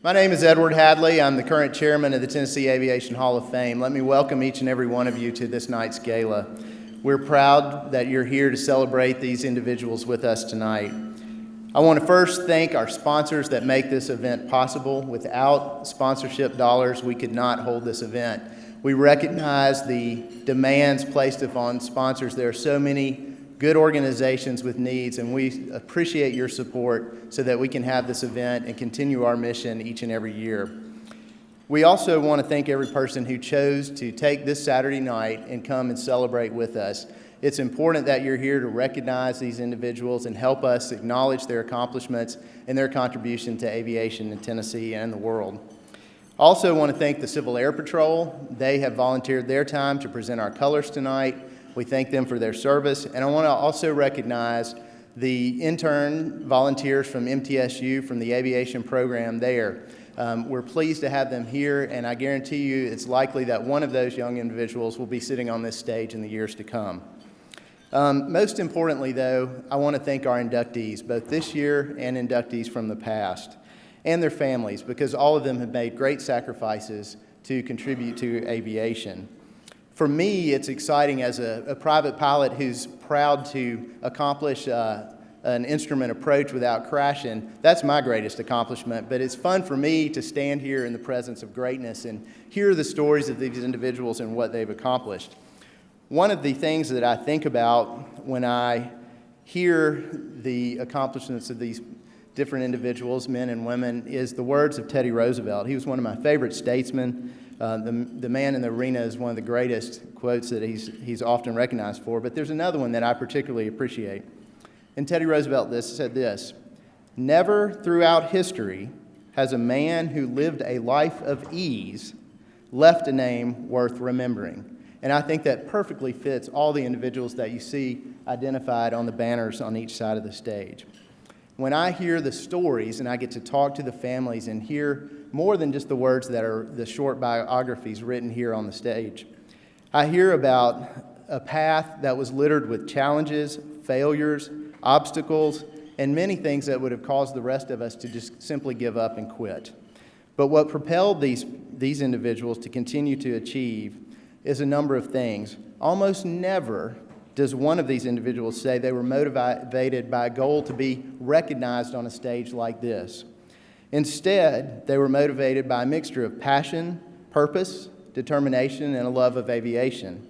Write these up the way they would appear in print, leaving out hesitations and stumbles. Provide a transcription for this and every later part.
My name is Edward Hadley. I'm the current chairman of the Tennessee Aviation Hall of Fame. Let me welcome each and every one of you to this night's gala. We're proud that you're here to celebrate these individuals with us tonight. I want to first thank our sponsors that make this event possible. Without sponsorship dollars, we could not hold this event. We recognize the demands placed upon sponsors. There are so many good organizations with needs, and we appreciate your support so that we can have this event and continue our mission each and every year. We also want to thank every person who chose to take this Saturday night and come and celebrate with us. It's important that you're here to recognize these individuals and help us acknowledge their accomplishments and their contribution to aviation in Tennessee and the world. Also want to thank the Civil Air Patrol. They have volunteered their time to present our colors tonight. We thank them for their service, and I want to also recognize the intern volunteers from MTSU from the aviation program there. We're pleased to have them here, and I guarantee you it's likely that one of those young individuals will be sitting on this stage in the years to come. Most importantly, though, I want to thank our inductees, both this year and inductees from the past, and their families, because all of them have made great sacrifices to contribute to aviation. For me, it's exciting as a private pilot who's proud to accomplish an instrument approach without crashing. That's my greatest accomplishment, but it's fun for me to stand here in the presence of greatness and hear the stories of these individuals and what they've accomplished. One of the things that I think about when I hear the accomplishments of these different individuals, men and women, is the words of Teddy Roosevelt. He was one of my favorite statesmen. The man in the arena is one of the greatest quotes that he's often recognized for, but there's another one that I particularly appreciate. And Teddy Roosevelt said this: "Never throughout history has a man who lived a life of ease left a name worth remembering." And I think that perfectly fits all the individuals that you see identified on the banners on each side of the stage. When I hear the stories and I get to talk to the families and hear more than just the words that are the short biographies written here on the stage, I hear about a path that was littered with challenges, failures, obstacles, and many things that would have caused the rest of us to just simply give up and quit. But what propelled these individuals to continue to achieve is a number of things. Almost never does one of these individuals say they were motivated by a goal to be recognized on a stage like this. Instead, they were motivated by a mixture of passion, purpose, determination, and a love of aviation.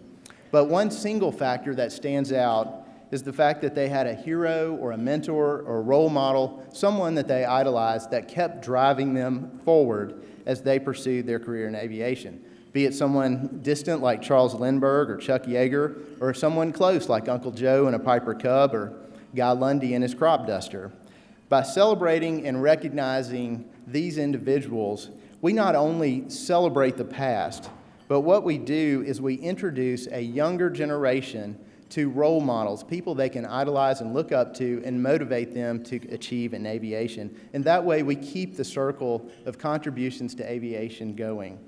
But one single factor that stands out is the fact that they had a hero or a mentor or a role model, someone that they idolized that kept driving them forward as they pursued their career in aviation. Be it someone distant like Charles Lindbergh or Chuck Yeager, or someone close like Uncle Joe in a Piper Cub or Guy Lundy in his crop duster. By celebrating and recognizing these individuals, we not only celebrate the past, but what we do is we introduce a younger generation to role models, people they can idolize and look up to and motivate them to achieve in aviation. And that way we keep the circle of contributions to aviation going.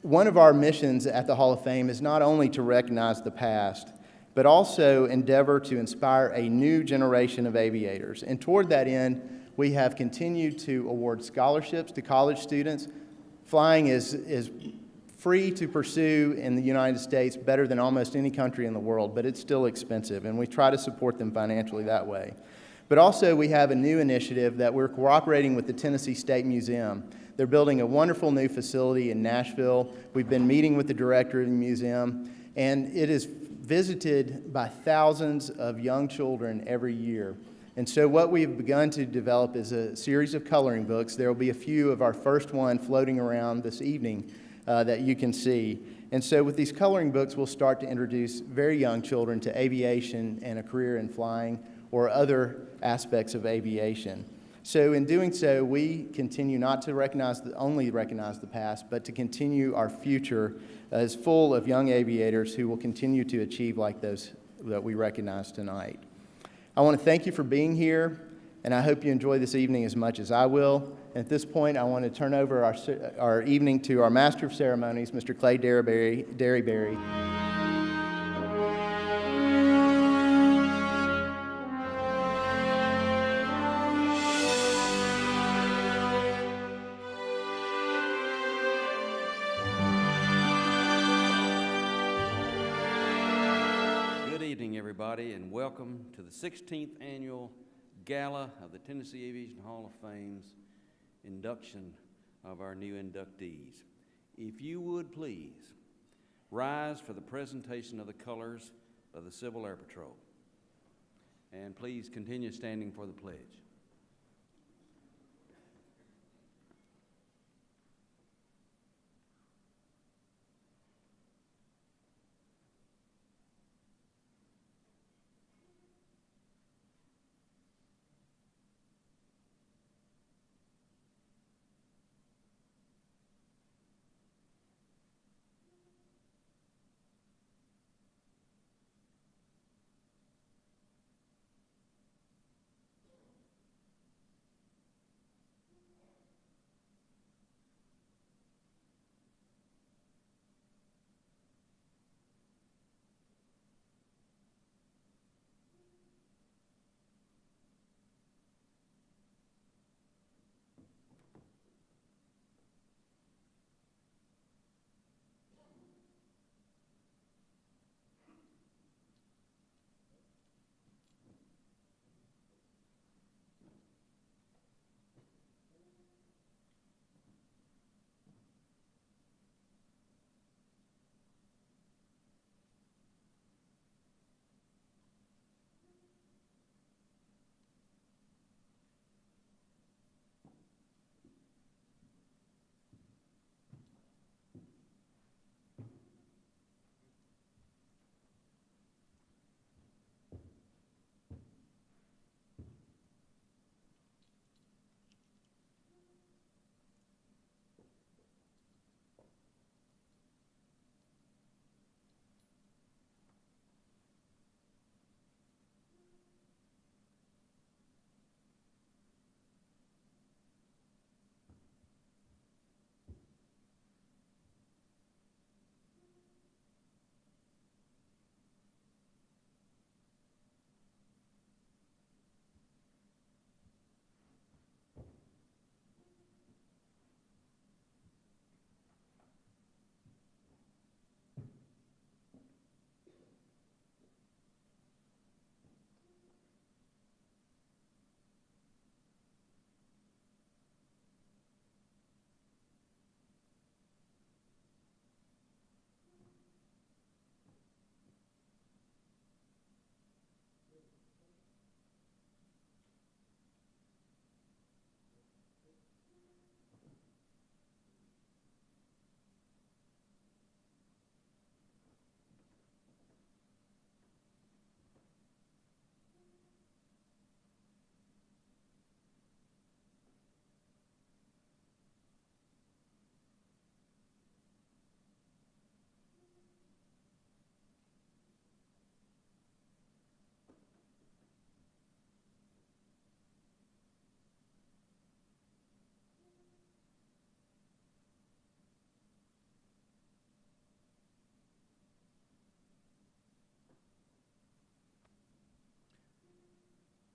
One of our missions at the Hall of Fame is not only to recognize the past, but also endeavor to inspire a new generation of aviators. And toward that end, we have continued to award scholarships to college students. Flying is free to pursue in the United States, better than almost any country in the world, but it's still expensive, and we try to support them financially that way. But also we have a new initiative that we're cooperating with the Tennessee State Museum. They're building a wonderful new facility in Nashville. We've been meeting with the director of the museum, and it is visited by thousands of young children every year. And so what we've begun to develop is a series of coloring books. There will be a few of our first one floating around this evening that you can see. And so with these coloring books, we'll start to introduce very young children to aviation and a career in flying or other aspects of aviation. So in doing so, we continue not to only recognize the past, but to continue our future as full of young aviators who will continue to achieve like those that we recognize tonight. I want to thank you for being here, and I hope you enjoy this evening as much as I will. And at this point, I want to turn over our evening to our Master of Ceremonies, Mr. Clay Derryberry. everybody, and welcome to the 16th Annual Gala of the Tennessee Aviation Hall of Fame's induction of our new inductees. If you would please rise for the presentation of the colors of the Civil Air Patrol, and please continue standing for the pledge.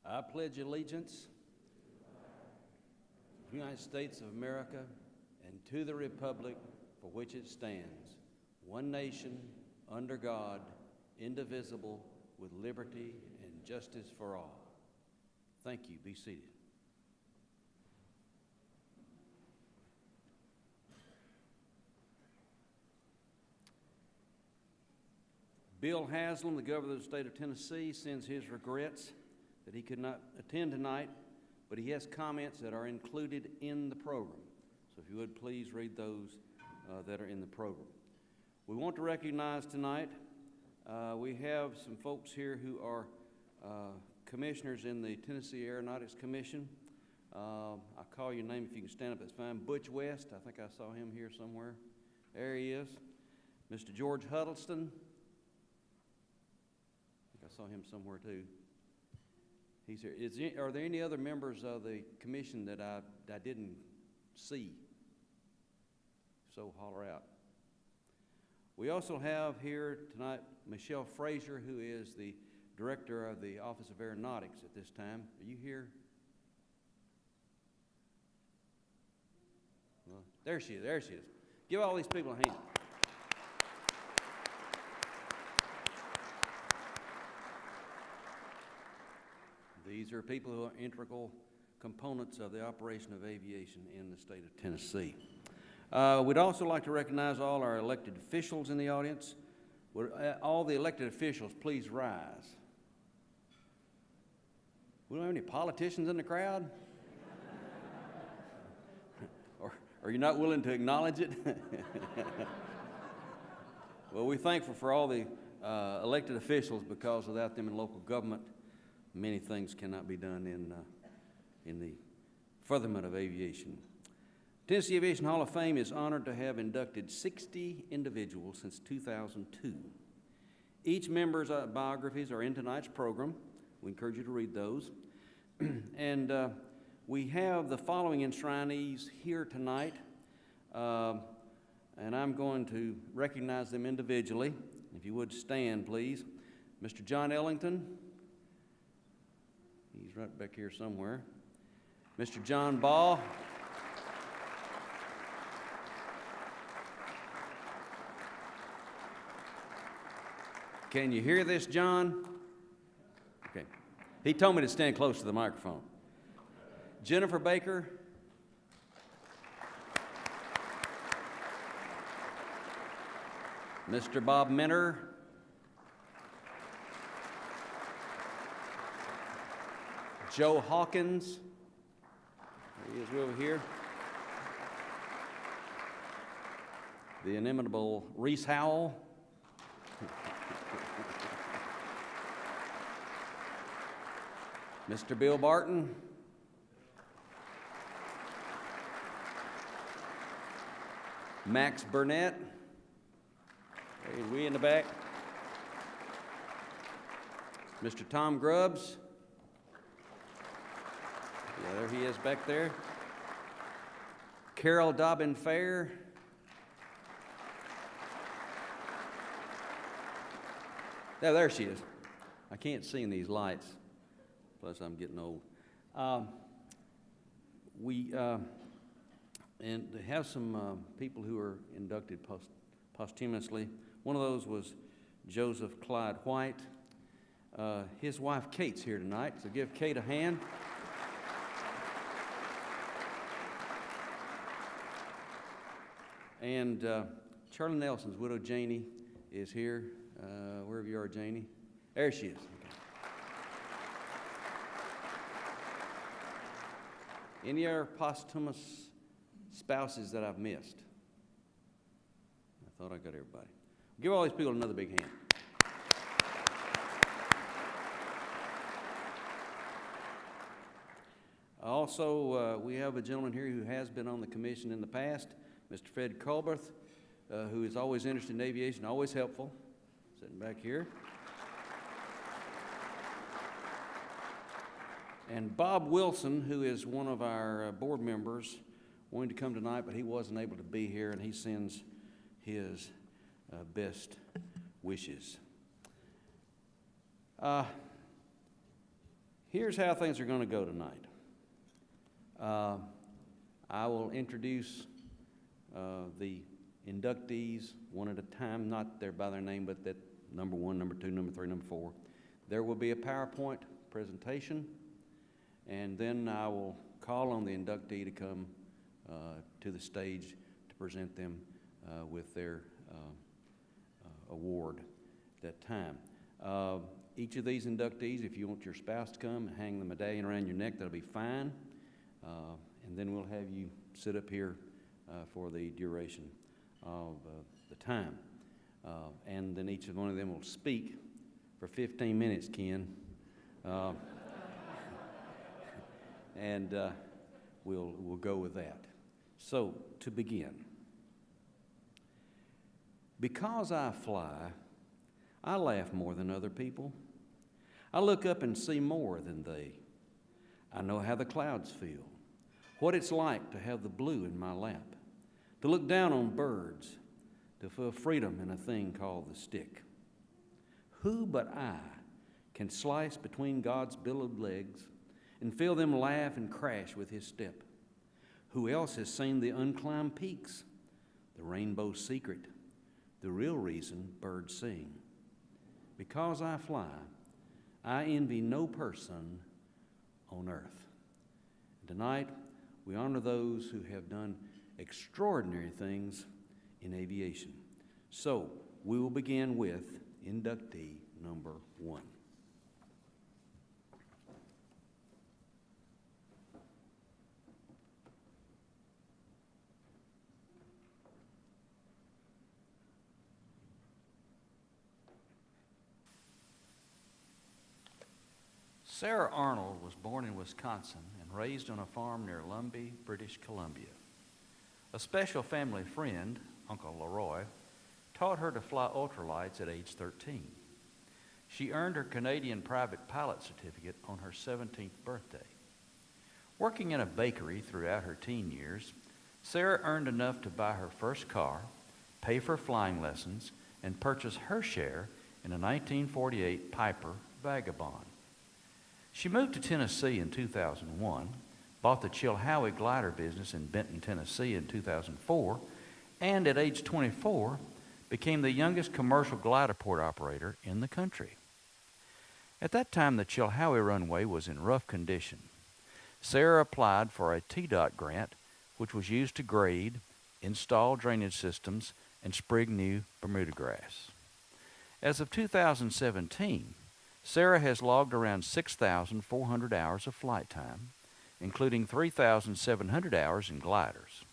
I pledge allegiance to the United States of America and to the republic for which it stands, one nation, under God, indivisible, with liberty and justice for all. Thank you. Be seated. Bill Haslam, the governor of the state of Tennessee, sends his regrets that he could not attend tonight, but he has comments that are included in the program. So if you would please read those that are in the program. We want to recognize tonight, we have some folks here who are commissioners in the Tennessee Aeronautics Commission. I'll call your name if you can stand up, that's fine. Butch West, I think I saw him here somewhere. There he is. Mr. George Huddleston. I think I saw him somewhere too. He's here. Are there any other members of the commission that I didn't see? So holler out. We also have here tonight Michelle Fraser, who is the director of the Office of Aeronautics at this time. Are you here? Well, there she is. Give all these people a hand. These are people who are integral components of the operation of aviation in the state of Tennessee. We'd also like to recognize all our elected officials in the audience. Would all the elected officials please rise? We don't have any politicians in the crowd? Or are you not willing to acknowledge it? Well, we're thankful for all the elected officials, because without them in local government, many things cannot be done in the furtherment of aviation. Tennessee Aviation Hall of Fame is honored to have inducted 60 individuals since 2002. Each member's biographies are in tonight's program. We encourage you to read those. And we have the following enshrinees here tonight, and I'm going to recognize them individually. If you would stand, please. Mr. John Ellington. He's right back here somewhere. Mr. John Ball. Can you hear this, John? Okay. He told me to stand close to the microphone. Jennifer Baker. Mr. Bob Minter. Joe Hawkins. There he is over here. The inimitable Reese Howell. Mr. Bill Barton. Max Burnett. There's we in the back. Mr. Tom Grubbs. Yeah, there he is back there. Carol Dobbin Fair. There she is. I can't see in these lights. Plus, I'm getting old. And they have some people who are inducted posthumously. One of those was Joseph Clyde White. His wife Kate's here tonight, so give Kate a hand. And Charlie Nelson's widow Janie is here. Wherever you are, Janie. There she is. Any other posthumous spouses that I've missed? I thought I got everybody. Give all these people another big hand. Also, we have a gentleman here who has been on the commission in the past, Mr. Fred Culberth, who is always interested in aviation, always helpful, sitting back here. And Bob Wilson, who is one of our board members, wanted to come tonight, but he wasn't able to be here, and he sends his best wishes. Here's how things are going to go tonight. I will introduce the inductees one at a time, not there by their name, but that number 1, number 2, number 3, number 4. There will be a PowerPoint presentation, and then I will call on the inductee to come to the stage to present them with their award at that time. Each of these inductees, if you want your spouse to come and hang the medallion around your neck, that'll be fine. And then we'll have you sit up here for the duration of the time. And then each one of them will speak for 15 minutes, Ken. And we'll go with that. So, to begin, because I fly, I laugh more than other people. I look up and see more than they. I know how the clouds feel, what it's like to have the blue in my lap, to look down on birds, to feel freedom in a thing called the stick. Who but I can slice between God's billowed legs and feel them laugh and crash with his step? Who else has seen the unclimbed peaks, the rainbow's secret, the real reason birds sing? Because I fly, I envy no person on earth. And tonight, we honor those who have done extraordinary things in aviation. So, we will begin with inductee number 1. Sara Arnold was born in Wisconsin and raised on a farm near Lumbee, British Columbia. A special family friend, Uncle Leroy, taught her to fly ultralights at age 13. She earned her Canadian private pilot certificate on her 17th birthday. Working in a bakery throughout her teen years, Sara earned enough to buy her first car, pay for flying lessons, and purchase her share in a 1948 Piper Vagabond. She moved to Tennessee in 2001, bought the Chilhowie glider business in Benton, Tennessee in 2004, and at age 24, became the youngest commercial glider port operator in the country. At that time, the Chilhowie runway was in rough condition. Sara applied for a TDOT grant, which was used to grade, install drainage systems, and sprig new Bermuda grass. As of 2017, Sara has logged around 6,400 hours of flight time, including 3,700 hours in gliders.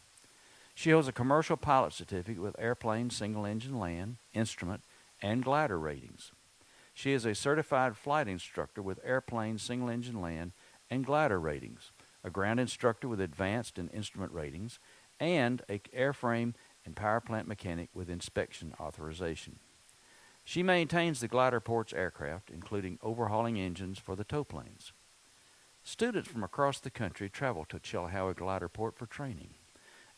She holds a commercial pilot certificate with airplane single-engine land, instrument, and glider ratings. She is a certified flight instructor with airplane single-engine land and glider ratings, a ground instructor with advanced and instrument ratings, and an airframe and power plant mechanic with inspection authorization. She maintains the glider port's aircraft, including overhauling engines for the tow planes. Students from across the country travel to Chilhowie Glider Port for training,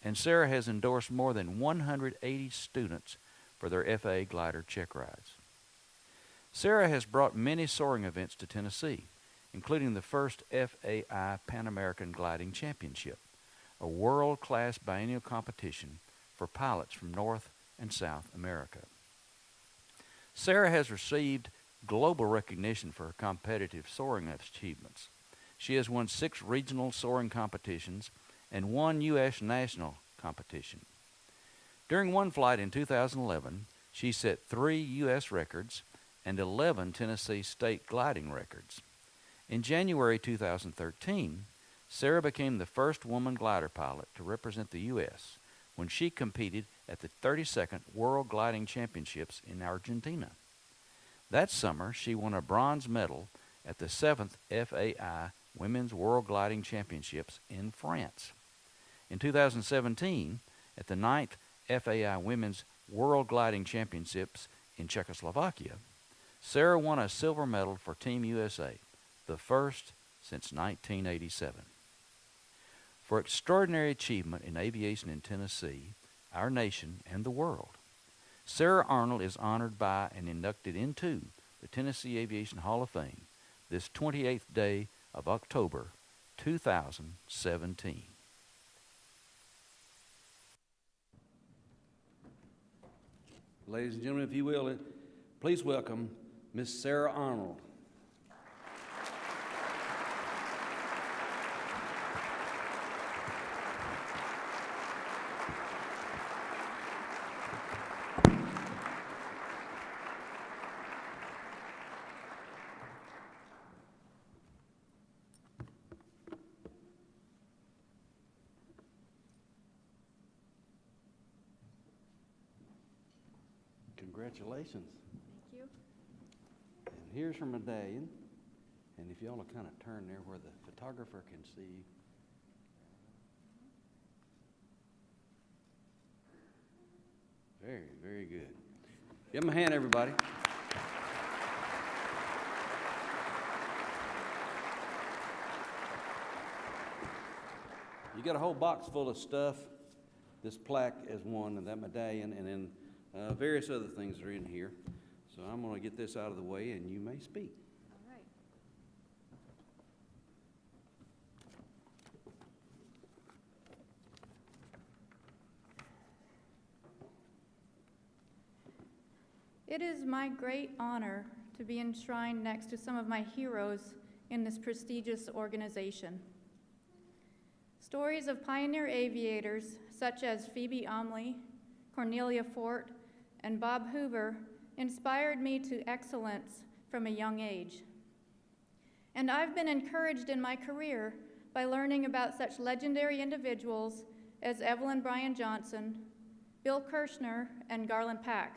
and Sara has endorsed more than 180 students for their FAA glider check rides. Sara has brought many soaring events to Tennessee, including the first FAI Pan American Gliding Championship, a world-class biennial competition for pilots from North and South America. Sara has received global recognition for her competitive soaring achievements. She has won 6 regional soaring competitions and 1 U.S. national competition. During one flight in 2011, she set 3 U.S. records and 11 Tennessee state gliding records. In January 2013, Sara became the first woman glider pilot to represent the U.S. when she competed at the 32nd World Gliding Championships in Argentina. That summer, she won a bronze medal at the 7th FAI Women's World Gliding Championships in France. In 2017, at the 9th FAI Women's World Gliding Championships in Czechoslovakia, Sara won a silver medal for Team USA, the first since 1987. For extraordinary achievement in aviation in Tennessee, our nation, and the world, Sara Arnold is honored by and inducted into the Tennessee Aviation Hall of Fame this 28th day of October, 2017. Ladies and gentlemen, if you will, please welcome Miss Sara Arnold. Congratulations. Thank you. And here's her medallion. And if y'all will kind of turn there where the photographer can see. Very, very good. Give them a hand, everybody. You got a whole box full of stuff. This plaque is one, and that medallion, and then various other things are in here. So I'm going to get this out of the way, and you may speak. All right. It is my great honor to be enshrined next to some of my heroes in this prestigious organization. Stories of pioneer aviators such as Phoebe Omley, Cornelia Fort, and Bob Hoover inspired me to excellence from a young age. And I've been encouraged in my career by learning about such legendary individuals as Evelyn Bryan Johnson, Bill Kirshner, and Garland Pack.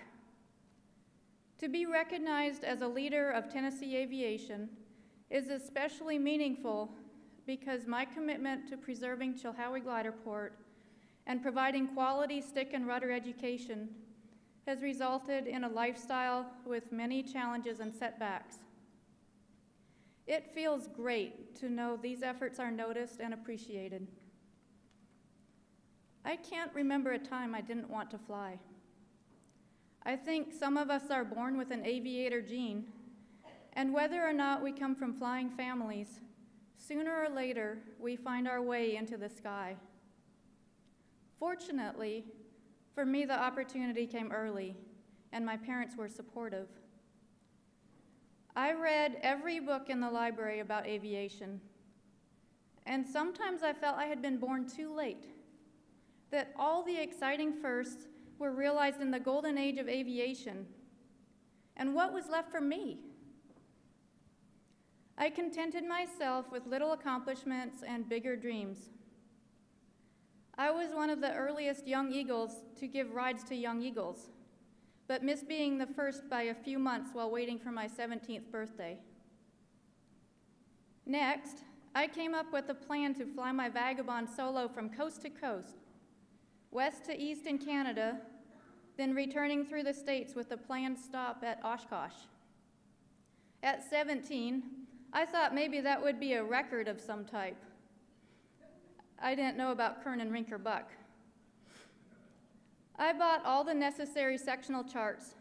To be recognized as a leader of Tennessee aviation is especially meaningful because my commitment to preserving Chilhowie Gliderport and providing quality stick and rudder education has resulted in a lifestyle with many challenges and setbacks. It feels great to know these efforts are noticed and appreciated. I can't remember a time I didn't want to fly. I think some of us are born with an aviator gene, and whether or not we come from flying families, sooner or later we find our way into the sky. Fortunately, for me, the opportunity came early, and my parents were supportive. I read every book in the library about aviation, and sometimes I felt I had been born too late, that all the exciting firsts were realized in the golden age of aviation, and what was left for me? I contented myself with little accomplishments and bigger dreams. I was one of the earliest young eagles to give rides to young eagles, but missed being the first by a few months while waiting for my 17th birthday. Next, I came up with a plan to fly my Vagabond solo from coast to coast, west to east in Canada, then returning through the States with a planned stop at Oshkosh. At 17, I thought maybe that would be a record of some type. I didn't know about Kern and Rinker Buck. I bought all the necessary sectional charts,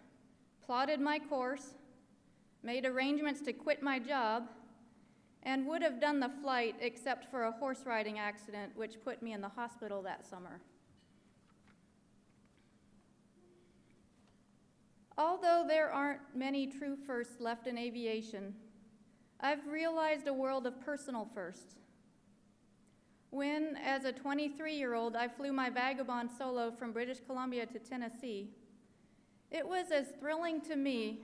plotted my course, made arrangements to quit my job, and would have done the flight except for a horse riding accident which put me in the hospital that summer. Although there aren't many true firsts left in aviation, I've realized a world of personal firsts. When, as a 23-year-old, I flew my Vagabond solo from British Columbia to Tennessee, it was as thrilling to me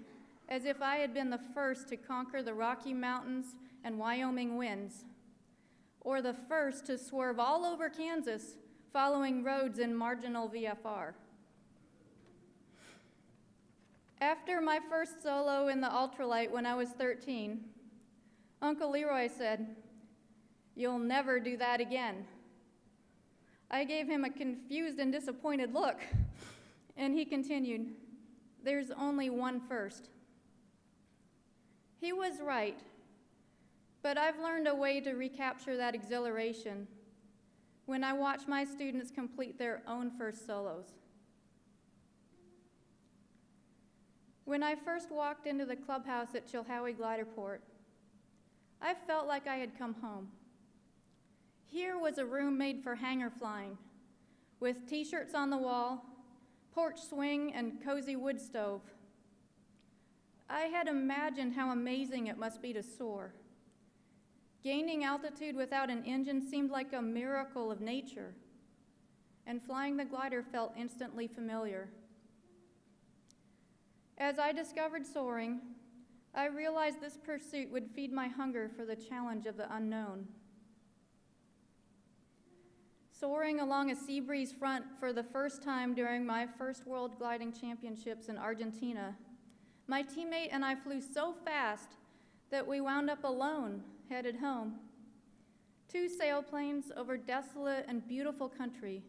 as if I had been the first to conquer the Rocky Mountains and Wyoming winds, or the first to swerve all over Kansas following roads in marginal VFR. After my first solo in the ultralight when I was 13, Uncle Leroy said, "You'll never do that again." I gave him a confused and disappointed look, and he continued, "There's only one first." He was right, but I've learned a way to recapture that exhilaration when I watch my students complete their own first solos. When I first walked into the clubhouse at Chilhowie Gliderport, I felt like I had come home. Here was a room made for hangar flying, with t-shirts on the wall, porch swing, and cozy wood stove. I had imagined how amazing it must be to soar. Gaining altitude without an engine seemed like a miracle of nature, and flying the glider felt instantly familiar. As I discovered soaring, I realized this pursuit would feed my hunger for the challenge of the unknown. Soaring along a sea breeze front for the first time during my first World Gliding Championships in Argentina, my teammate and I flew so fast that we wound up alone, headed home. 2 sailplanes over desolate and beautiful country.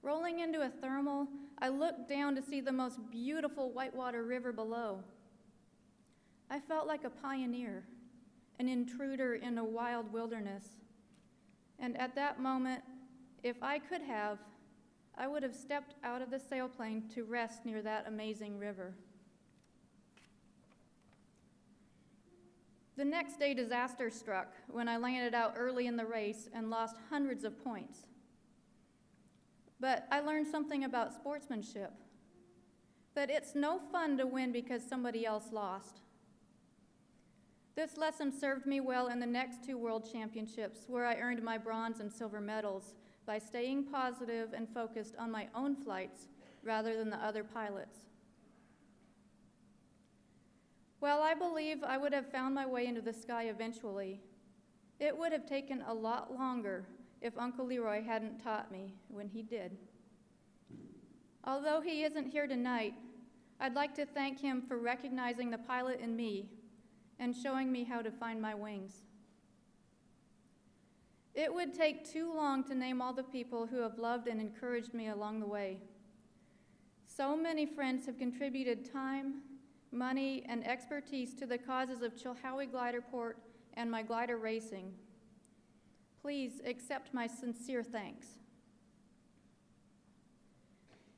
Rolling into a thermal, I looked down to see the most beautiful whitewater river below. I felt like a pioneer, an intruder in a wild wilderness. And at that moment, if I could have, I would have stepped out of the sailplane to rest near that amazing river. The next day, disaster struck when I landed out early in the race and lost hundreds of points. But I learned something about sportsmanship, that it's no fun to win because somebody else lost. This lesson served me well in the next 2 World Championships, where I earned my bronze and silver medals by staying positive and focused on my own flights rather than the other pilots. While I believe I would have found my way into the sky eventually, it would have taken a lot longer if Uncle Leroy hadn't taught me when he did. Although he isn't here tonight, I'd like to thank him for recognizing the pilot in me and showing me how to find my wings. It would take too long to name all the people who have loved and encouraged me along the way. So many friends have contributed time, money, and expertise to the causes of Chilhowie Gliderport and my glider racing. Please accept my sincere thanks.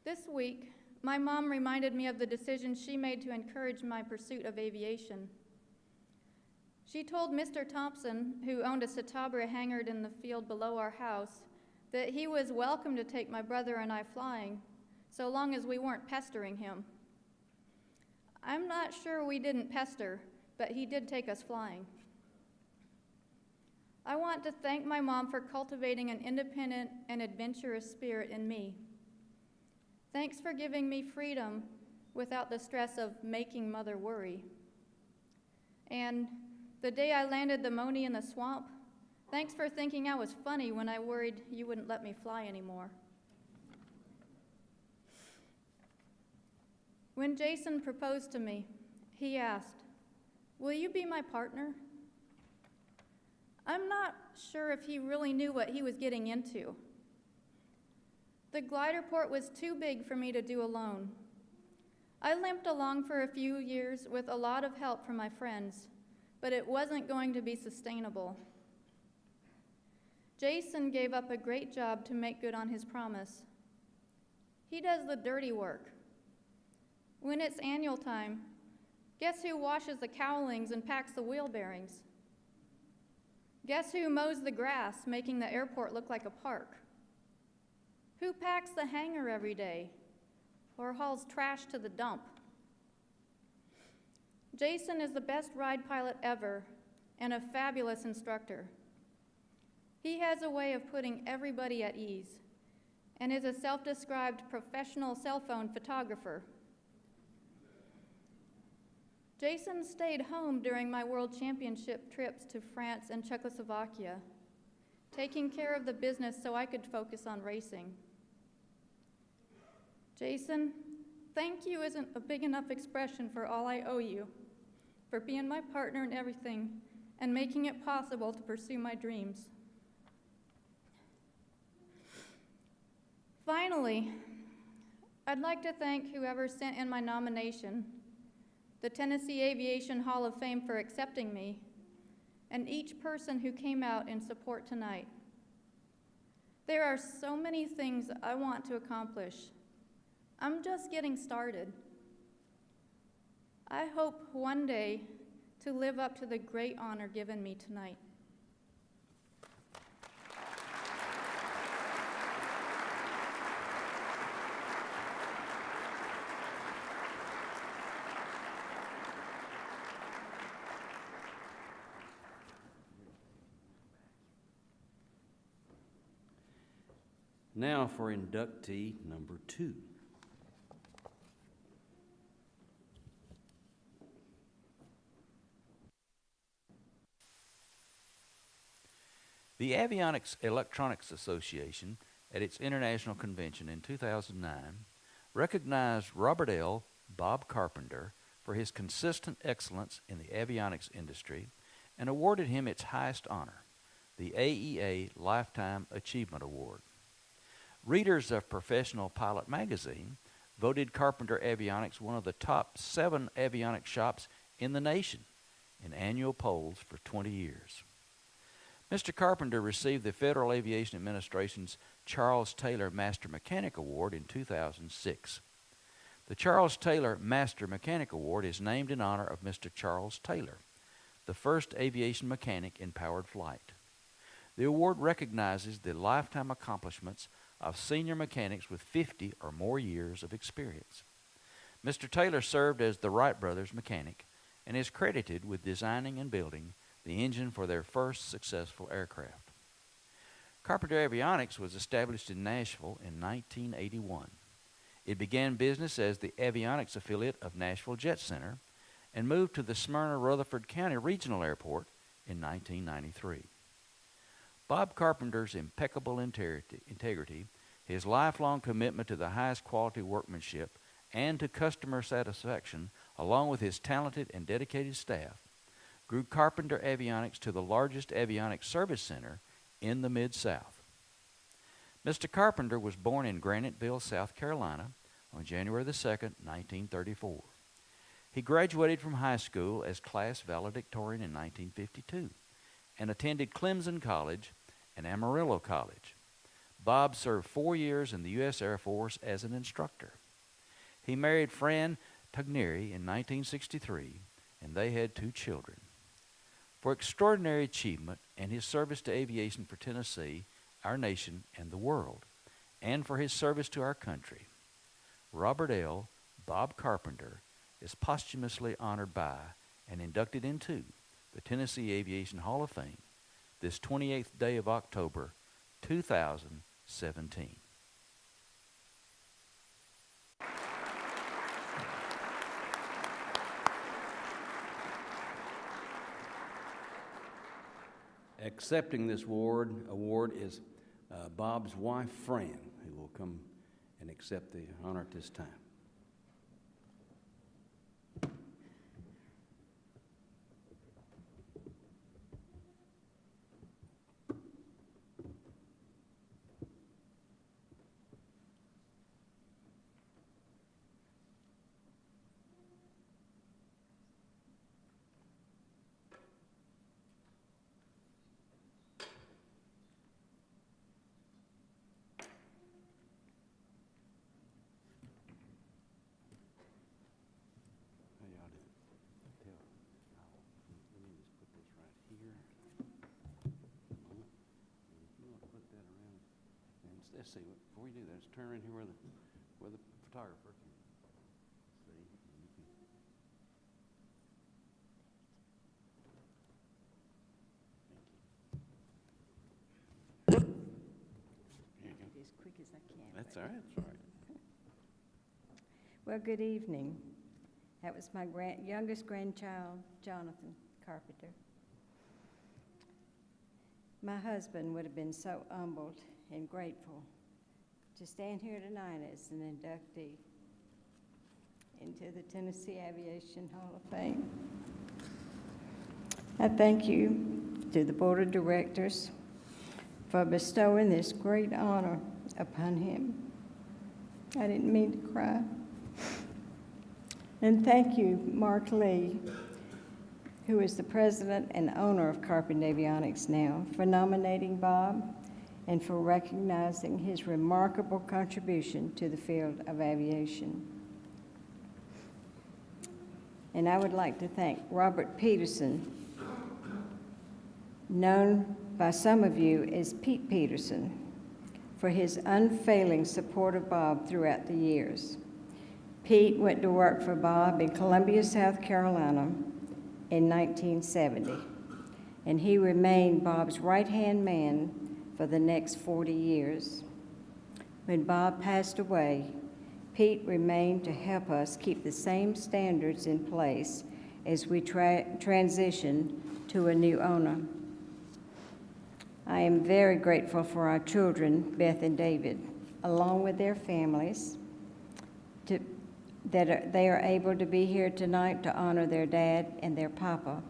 This week, my mom reminded me of the decision she made to encourage my pursuit of aviation. She told Mr. Thompson, who owned a Citabria hangar in the field below our house, that he was welcome to take my brother and I flying, so long as we weren't pestering him. I'm not sure we didn't pester, but he did take us flying. I want to thank my mom for cultivating an independent and adventurous spirit in me. Thanks for giving me freedom without the stress of making mother worry. And the day I landed the Moni in the swamp, thanks for thinking I was funny when I worried you wouldn't let me fly anymore. When Jason proposed to me, he asked, "Will you be my partner?" I'm not sure if he really knew what he was getting into. The Gliderport was too big for me to do alone. I limped along for a few years with a lot of help from my friends, but it wasn't going to be sustainable. Jason gave up a great job to make good on his promise. He does the dirty work. When it's annual time, guess who washes the cowlings and packs the wheel bearings? Guess who mows the grass, making the airport look like a park? Who packs the hangar every day or hauls trash to the dump? Jason is the best ride pilot ever and a fabulous instructor. He has a way of putting everybody at ease and is a self-described professional cell phone photographer. Jason stayed home during my World Championship trips to France and Czechoslovakia, taking care of the business so I could focus on racing. Jason, thank you isn't a big enough expression for all I owe you, for being my partner in everything and making it possible to pursue my dreams. Finally, I'd like to thank whoever sent in my nomination, the Tennessee Aviation Hall of Fame for accepting me, and each person who came out in support tonight. There are so many things I want to accomplish. I'm just getting started. I hope one day to live up to the great honor given me tonight. Now for inductee number 2. The Avionics Electronics Association, at its international convention in 2009, recognized Robert L. Bob Carpenter for his consistent excellence in the avionics industry and awarded him its highest honor, the AEA Lifetime Achievement Award. Readers of Professional Pilot magazine voted Carpenter Avionics one of the top 7 avionics shops in the nation in annual polls for 20 years. Mr. Carpenter received the Federal Aviation Administration's Charles Taylor Master Mechanic Award in 2006. The Charles Taylor Master Mechanic Award is named in honor of Mr. Charles Taylor, the first aviation mechanic in powered flight. The award recognizes the lifetime accomplishments of senior mechanics with 50 or more years of experience. Mr. Taylor served as the Wright brothers' mechanic and is credited with designing and building the engine for their first successful aircraft. Carpenter Avionics was established in Nashville in 1981. It began business as the avionics affiliate of Nashville Jet Center and moved to the Smyrna-Rutherford County Regional Airport in 1993. Bob Carpenter's impeccable integrity, his lifelong commitment to the highest quality workmanship and to customer satisfaction, along with his talented and dedicated staff, grew Carpenter Avionics to the largest avionics service center in the Mid-South. Mr. Carpenter was born in Graniteville, South Carolina on January the 2nd, 1934. He graduated from high school as class valedictorian in 1952 and attended Clemson College and Amarillo College. Bob served 4 years in the U.S. Air Force as an instructor. He married Fran Tugnieri in 1963, and they had 2 children. For extraordinary achievement and his service to aviation for Tennessee, our nation, and the world, and for his service to our country, Robert L. Bob Carpenter is posthumously honored by and inducted into the Tennessee Aviation Hall of Fame this 28th day of October, 2017. Accepting this award is Bob's wife, Fran, who will come and accept the honor at this time. Let's see, before we do that, let's turn around here where the photographer can see. And you can... Thank you. Here you go. As quick as I can. That's all right, that's all right. Well, good evening. That was my youngest grandchild, Jonathan Carpenter. My husband would have been so humbled and grateful to stand here tonight as an inductee into the Tennessee Aviation Hall of Fame. I thank you to the Board of Directors for bestowing this great honor upon him. I didn't mean to cry. And thank you, Mark Lee, who is the president and owner of Carpenter Avionics now, for nominating Bob and for recognizing his remarkable contribution to the field of aviation. And I would like to thank Robert Peterson, known by some of you as Pete Peterson, for his unfailing support of Bob throughout the years. Pete went to work for Bob in Columbia, South Carolina in 1970, and he remained Bob's right-hand man for the next 40 years. When Bob passed away, Pete remained to help us keep the same standards in place as we transition to a new owner. I am very grateful for our children, Beth and David, along with their families, that they are able to be here tonight to honor their dad and their papa.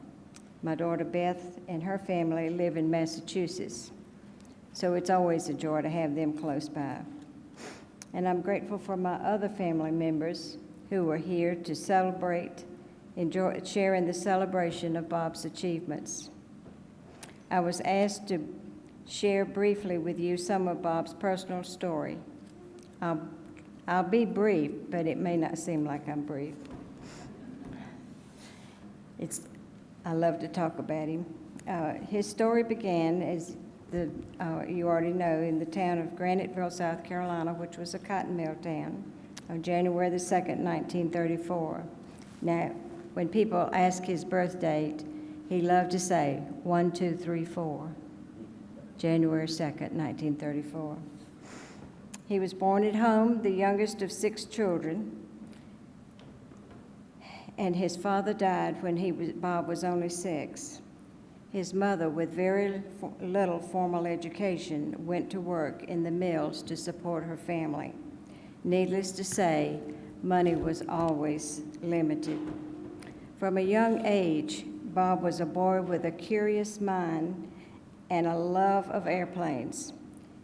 My daughter Beth and her family live in Massachusetts, so it's always a joy to have them close by. And I'm grateful for my other family members who are here to celebrate, share in the celebration of Bob's achievements. I was asked to share briefly with you some of Bob's personal story. I'll be brief, but it may not seem like I'm brief. I love to talk about him. His story began, as you already know, in the town of Graniteville, South Carolina, which was a cotton mill town, on January the 2nd, 1934. Now, when people ask his birth date, he loved to say 1, 2, 3, 4, January 2nd, 1934. He was born at home, the youngest of 6 children, and his father died when Bob was only 6. His mother, with very little formal education, went to work in the mills to support her family. Needless to say, money was always limited. From a young age, Bob was a boy with a curious mind and a love of airplanes.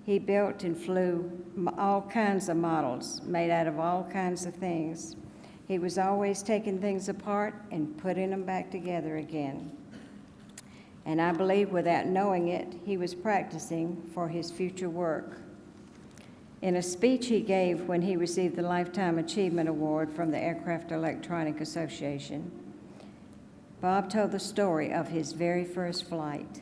He built and flew all kinds of models made out of all kinds of things. He was always taking things apart and putting them back together again. And I believe without knowing it, he was practicing for his future work. In a speech he gave when he received the Lifetime Achievement Award from the Aircraft Electronic Association, Bob told the story of his very first flight.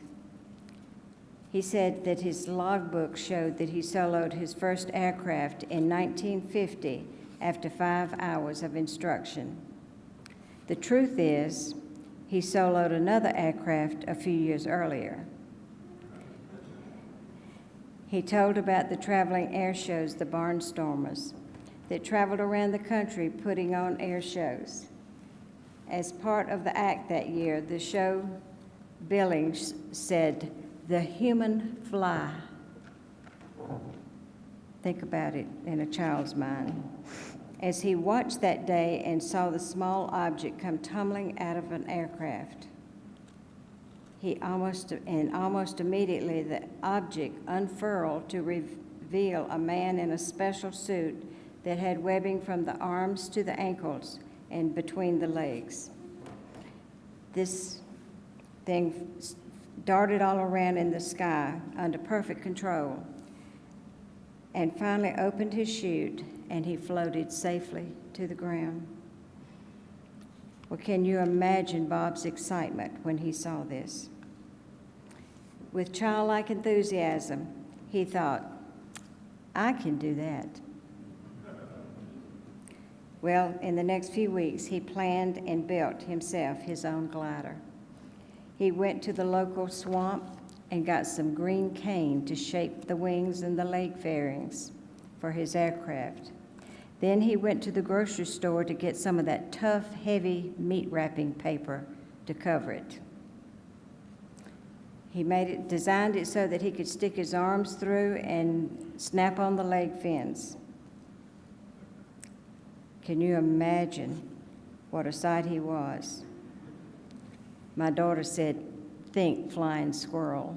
He said that his logbook showed that he soloed his first aircraft in 1950 after 5 hours of instruction. The truth is, he soloed another aircraft a few years earlier. He told about the traveling air shows, the Barnstormers, that traveled around the country putting on air shows. As part of the act that year, the show billing said, "The Human Fly." Think about it in a child's mind. As he watched that day and saw the small object come tumbling out of an aircraft, almost immediately the object unfurled to reveal a man in a special suit that had webbing from the arms to the ankles and between the legs. This thing darted all around in the sky under perfect control and finally opened his chute, and he floated safely to the ground. Well, can you imagine Bob's excitement when he saw this? With childlike enthusiasm, he thought, "I can do that." Well, in the next few weeks, he planned and built himself his own glider. He went to the local swamp and got some green cane to shape the wings and the leg fairings for his aircraft. Then he went to the grocery store to get some of that tough, heavy meat wrapping paper to cover it. He designed it so that he could stick his arms through and snap on the leg fins. Can you imagine what a sight he was? My daughter said, "Think flying squirrel."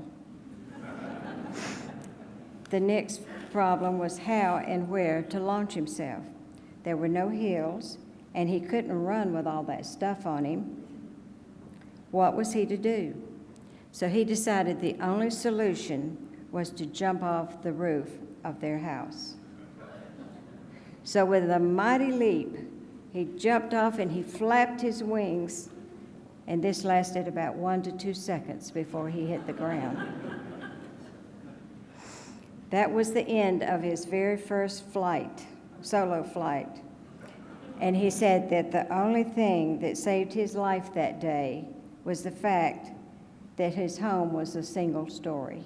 The next problem was how and where to launch himself. There were no hills, and he couldn't run with all that stuff on him. What was he to do? So he decided the only solution was to jump off the roof of their house. So with a mighty leap, he jumped off and he flapped his wings, and this lasted about 1 to 2 seconds before he hit the ground. That was the end of his very first flight, solo flight. And he said that the only thing that saved his life that day was the fact that his home was a single story.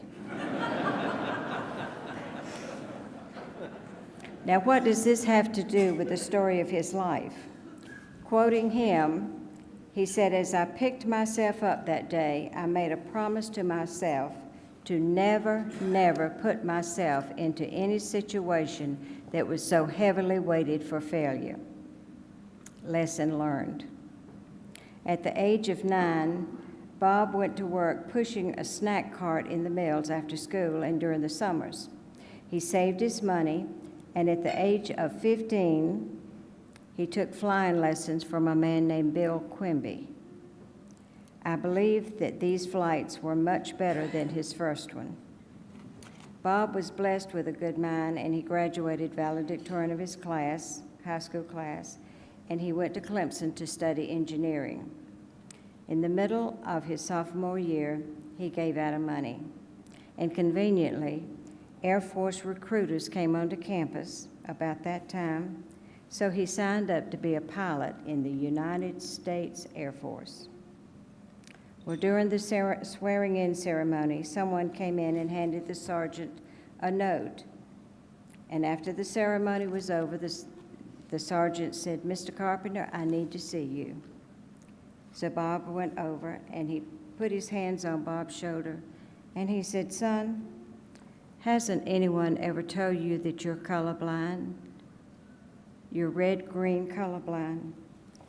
Now, what does this have to do with the story of his life? Quoting him, he said, "As I picked myself up that day, I made a promise to myself to never, never put myself into any situation that was so heavily weighted for failure." Lesson learned. At the age of 9, Bob went to work pushing a snack cart in the mills after school and during the summers. He saved his money, and at the age of 15, he took flying lessons from a man named Bill Quimby. I believe that these flights were much better than his first one. Bob was blessed with a good mind, and he graduated valedictorian of his class, high school class, and he went to Clemson to study engineering. In the middle of his sophomore year, he gave out of money, and conveniently, Air Force recruiters came onto campus about that time, So he signed up to be a pilot in the United States Air Force. Well, during the swearing-in ceremony, someone came in and handed the sergeant a note. And after the ceremony was over, the sergeant said, "Mr. Carpenter, I need to see you." So Bob went over and he put his hands on Bob's shoulder and he said, "Son, hasn't anyone ever told you that you're colorblind? You're red-green colorblind.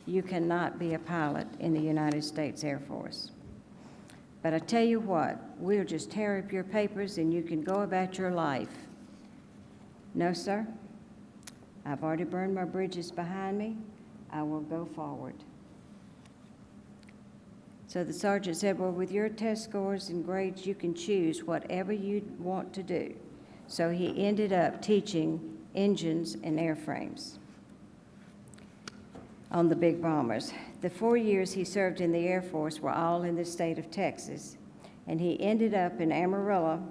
You cannot be a pilot in the United States Air Force. But I tell you what, we'll just tear up your papers and you can go about your life." "No, sir. I've already burned my bridges behind me. I will go forward." So the sergeant said, "Well, with your test scores and grades, you can choose whatever you want to do." So he ended up teaching engines and airframes on the big bombers. The 4 years he served in the Air Force were all in the state of Texas, and he ended up in Amarillo.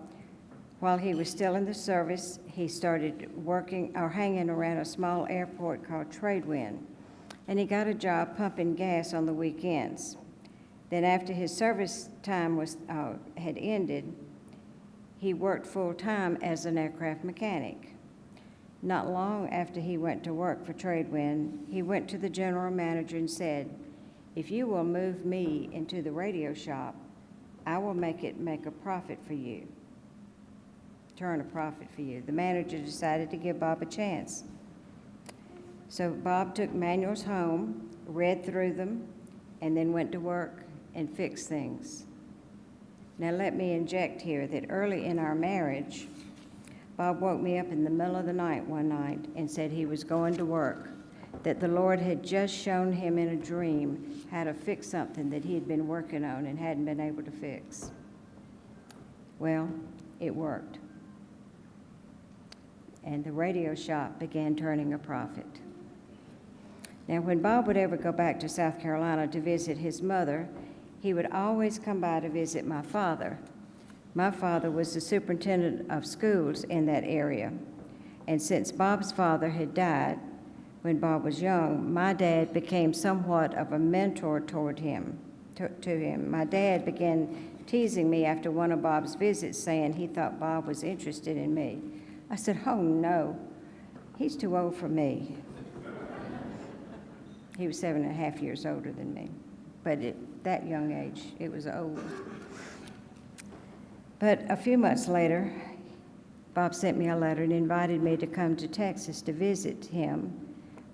While he was still in the service, he started working or hanging around a small airport called Tradewind, and he got a job pumping gas on the weekends. Then after his service time had ended, he worked full-time as an aircraft mechanic. Not long after he went to work for Tradewind, he went to the general manager and said, "If you will move me into the radio shop, I will make a profit for you. Turn a profit for you." The manager decided to give Bob a chance. So Bob took manuals home, read through them, and then went to work and fixed things. Now let me inject here that early in our marriage, Bob woke me up in the middle of the night one night and said he was going to work, that the Lord had just shown him in a dream how to fix something that he had been working on and hadn't been able to fix. Well, it worked. And the radio shop began turning a profit. Now, when Bob would ever go back to South Carolina to visit his mother, he would always come by to visit my father. My father was the superintendent of schools in that area. And since Bob's father had died when Bob was young, my dad became somewhat of a mentor toward him, to him. My dad began teasing me after one of Bob's visits, saying he thought Bob was interested in me. I said, "Oh, no, he's too old for me." He was 7.5 years older than me. But at that young age, it was old. But a few months later, Bob sent me a letter and invited me to come to Texas to visit him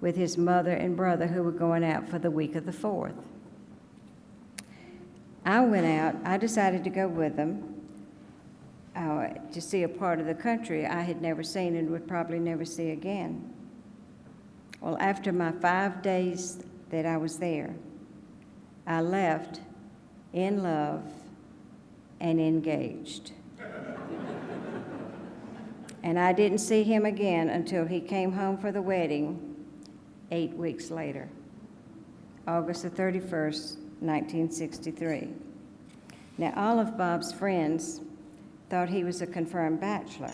with his mother and brother who were going out for the week of the 4th. I decided to go with them to see a part of the country I had never seen and would probably never see again. Well, after my 5 days that I was there, I left in love and engaged. And I didn't see him again until he came home for the wedding 8 weeks later, August the 31st, 1963. Now, all of Bob's friends thought he was a confirmed bachelor.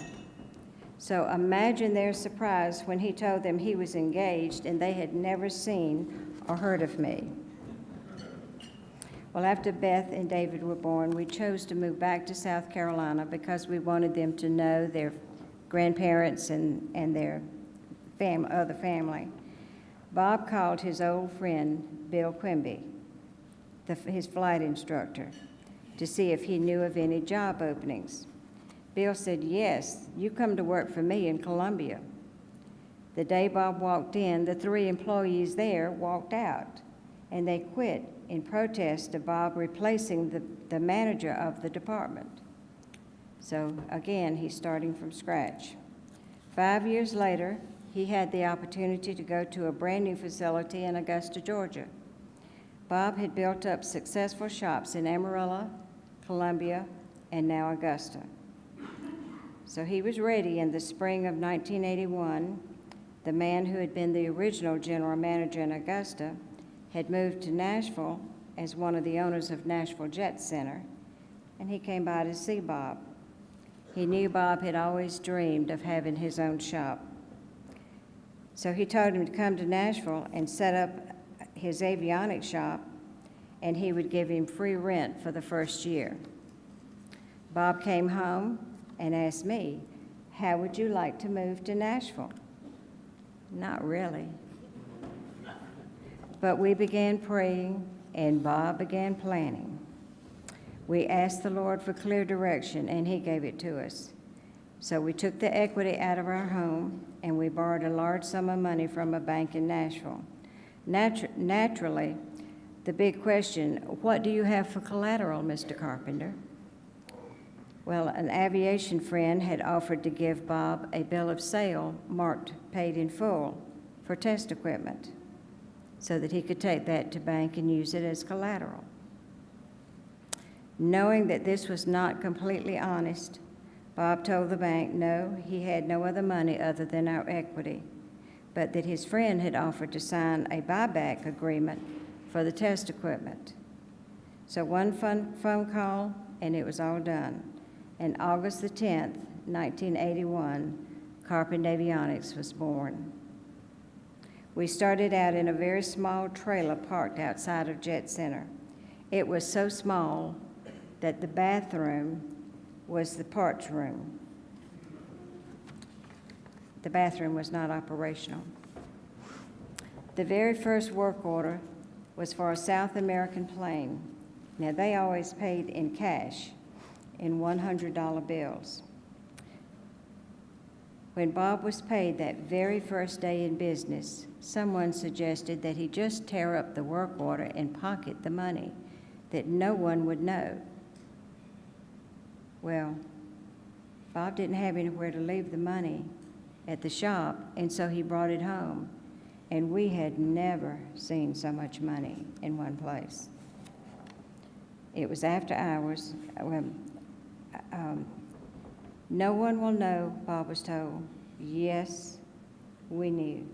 So imagine their surprise when he told them he was engaged and they had never seen or heard of me. Well, after Beth and David were born, we chose to move back to South Carolina because we wanted them to know their grandparents and their other family. Bob called his old friend, Bill Quimby, his flight instructor, to see if he knew of any job openings. Bill said, "Yes, you come to work for me in Columbia." The day Bob walked in, the 3 employees there walked out, and they quit in protest of Bob replacing the manager of the department. So again, he's starting from scratch. 5 years later, he had the opportunity to go to a brand new facility in Augusta, Georgia. Bob had built up successful shops in Amarillo, Columbia, and now Augusta. So he was ready in the spring of 1981. The man who had been the original general manager in Augusta had moved to Nashville as one of the owners of Nashville Jet Center, and he came by to see Bob. He knew Bob had always dreamed of having his own shop. So he told him to come to Nashville and set up his avionics shop, and he would give him free rent for the first year. Bob came home and asked me, "How would you like to move to Nashville?" Not really. But we began praying, and Bob began planning. We asked the Lord for clear direction, and he gave it to us. So we took the equity out of our home, and we borrowed a large sum of money from a bank in Nashville. Naturally, the big question, what do you have for collateral, Mr. Carpenter? Well, an aviation friend had offered to give Bob a bill of sale marked paid in full for test equipment so that he could take that to bank and use it as collateral. Knowing that this was not completely honest, Bob told the bank no, he had no other money other than our equity, but that his friend had offered to sign a buyback agreement for the test equipment. So one phone call, and it was all done. And August the 10th, 1981, Carpenter Avionics was born. We started out in a very small trailer parked outside of Jet Center. It was so small that the bathroom was the parts room. The bathroom was not operational. The very first work order was for a South American plane. Now, they always paid in cash, in $100 bills. When Bob was paid that very first day in business, someone suggested that he just tear up the work order and pocket the money, that no one would know. Well, Bob didn't have anywhere to leave the money at the shop, and so he brought it home. And we had never seen so much money in one place. It was after hours. No one will know, Bob was told. Yes, we knew.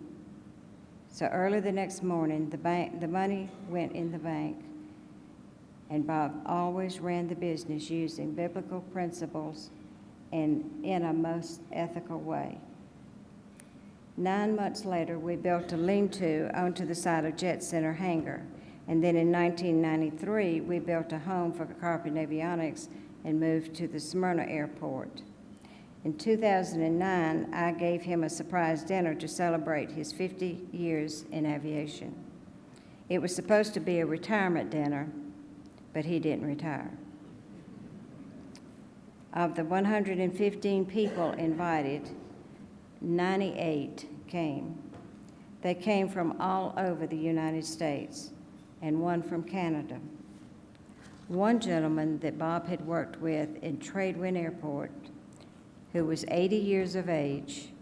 So early the next morning, the money went in the bank, and Bob always ran the business using biblical principles and in a most ethical way. 9 months later, we built a lean-to onto the side of Jet Center hangar. And then in 1993, we built a home for Carpenter Avionics and moved to the Smyrna airport. In 2009, I gave him a surprise dinner to celebrate his 50 years in aviation. It was supposed to be a retirement dinner, but he didn't retire. Of the 115 people invited, 98 came. They came from all over the United States, and one from Canada. One gentleman that Bob had worked with in Tradewin Airport, who was 80 years of age,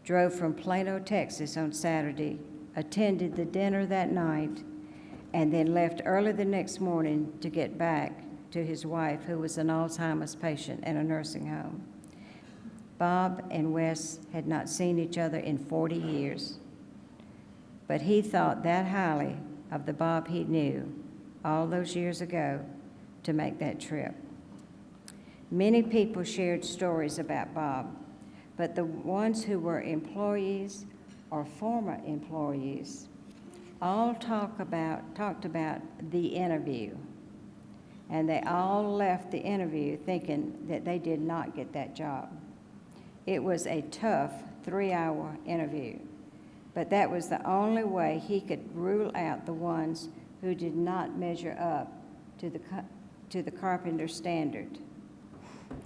drove from Plano, Texas on Saturday, attended the dinner that night, and then left early the next morning to get back to his wife, who was an Alzheimer's patient in a nursing home. Bob and Wes had not seen each other in 40 years, but he thought that highly of the Bob he knew all those years ago to make that trip. Many people shared stories about Bob, but the ones who were employees or former employees all talked about the interview, and they all left the interview thinking that they did not get that job. It was a tough 3-hour interview, but that was the only way he could rule out the ones who did not measure up to the Carpenter standard.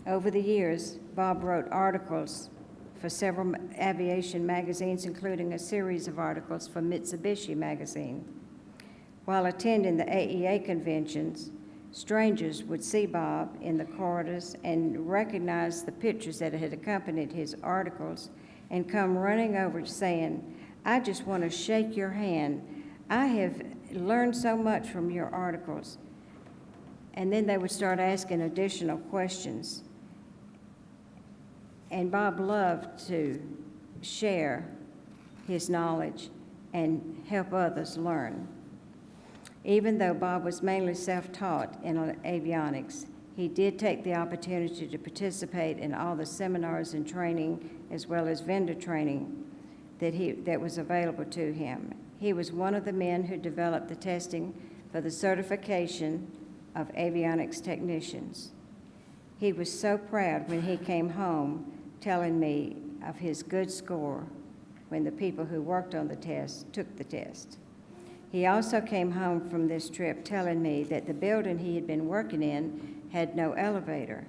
Over the years, Bob wrote articles for several aviation magazines, including a series of articles for Mitsubishi magazine. While attending the AEA conventions, strangers would see Bob in the corridors and recognize the pictures that had accompanied his articles and come running over saying, "I just want to shake your hand. I have learned so much from your articles." And then they would start asking additional questions. And Bob loved to share his knowledge and help others learn. Even though Bob was mainly self-taught in avionics, he did take the opportunity to participate in all the seminars and training, as well as vendor training, that was available to him. He was one of the men who developed the testing for the certification of avionics technicians. He was so proud when he came home telling me of his good score when the people who worked on the test took the test. He also came home from this trip telling me that the building he had been working in had no elevator,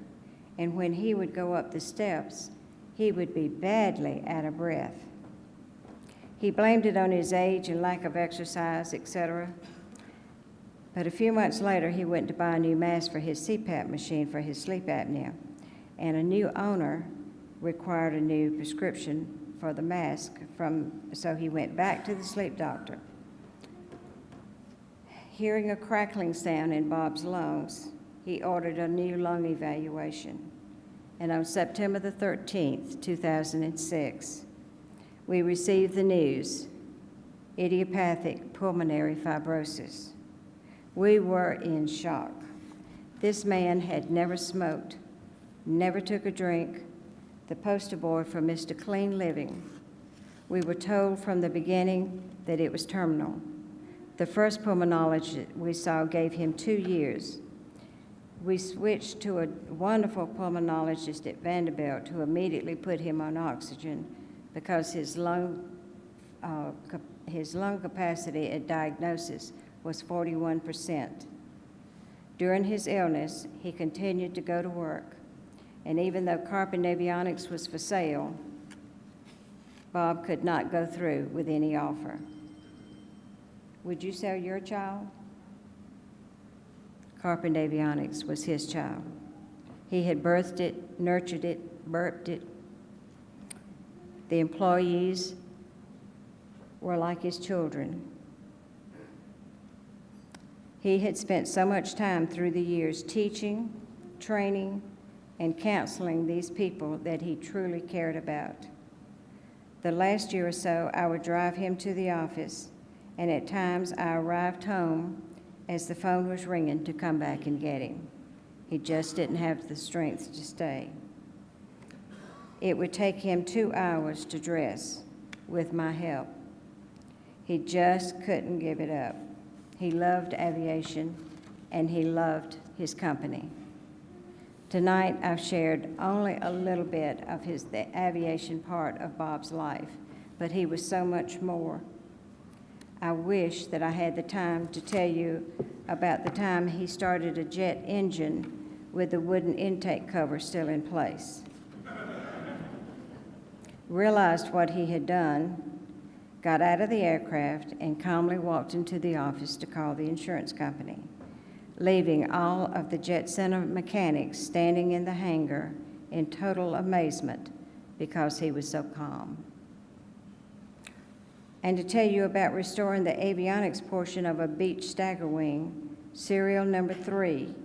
and when he would go up the steps, he would be badly out of breath. He blamed it on his age and lack of exercise, etc. But a few months later, he went to buy a new mask for his CPAP machine for his sleep apnea, and a new owner required a new prescription for the mask, so he went back to the sleep doctor. Hearing a crackling sound in Bob's lungs, he ordered a new lung evaluation. And on September the 13th, 2006, we received the news, idiopathic pulmonary fibrosis. We were in shock. This man had never smoked, never took a drink, the poster boy for Mr. Clean Living. We were told from the beginning that it was terminal. The first pulmonologist we saw gave him 2 years. We switched to a wonderful pulmonologist at Vanderbilt who immediately put him on oxygen because his lung capacity at diagnosis was 41%. During his illness, he continued to go to work, and even though Carpenter Avionics was for sale, Bob could not go through with any offer. Would you sell your child? Carpenter Avionics was his child. He had birthed it, nurtured it, burped it. The employees were like his children. He had spent so much time through the years teaching, training, and counseling these people that he truly cared about. The last year or so, I would drive him to the office, and at times I arrived home as the phone was ringing to come back and get him. He just didn't have the strength to stay. It would take him 2 hours to dress with my help. He just couldn't give it up. He loved aviation, and he loved his company. Tonight, I've shared only a little bit of the aviation part of Bob's life, but he was so much more. I wish that I had the time to tell you about the time he started a jet engine with the wooden intake cover still in place. Realized what he had done, got out of the aircraft, and calmly walked into the office to call the insurance company, leaving all of the jet center mechanics standing in the hangar in total amazement because he was so calm. And to tell you about restoring the avionics portion of a Beech Stagger Wing, serial number 3,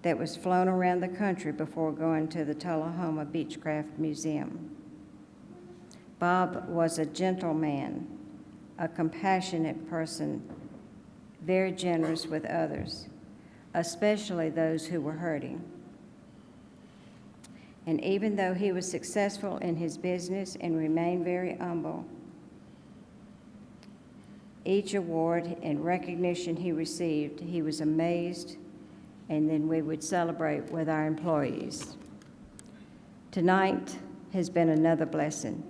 that was flown around the country before going to the Tullahoma Beechcraft Museum. Bob was a gentleman, a compassionate person, very generous with others, especially those who were hurting. And even though he was successful in his business and remained very humble, each award and recognition he received, he was amazed, and then we would celebrate with our employees. Tonight has been another blessing,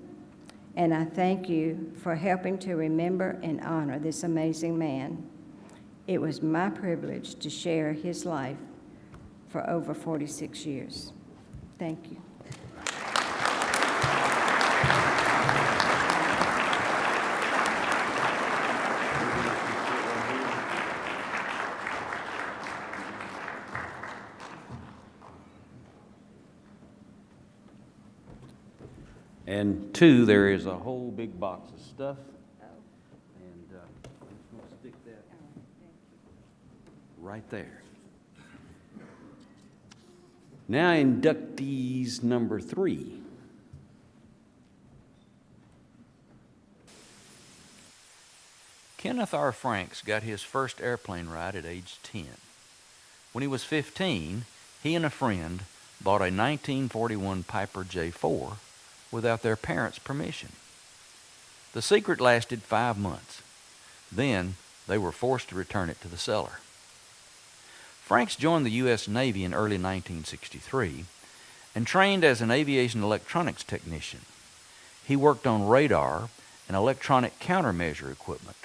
and I thank you for helping to remember and honor this amazing man. It was my privilege to share his life for over 46 years. Thank you. And 2, there is a whole big box of stuff. And I'm just going to stick that right there. Now, inductees number 3. Kenneth R Franks got his first airplane ride at age 10. When he was 15, he and a friend bought a 1941 Piper J4 without their parents' permission. The secret lasted 5 months. Then they were forced to return it to the seller. Franks joined the U.S. Navy in early 1963 and trained as an aviation electronics technician. He worked on radar and electronic countermeasure equipment.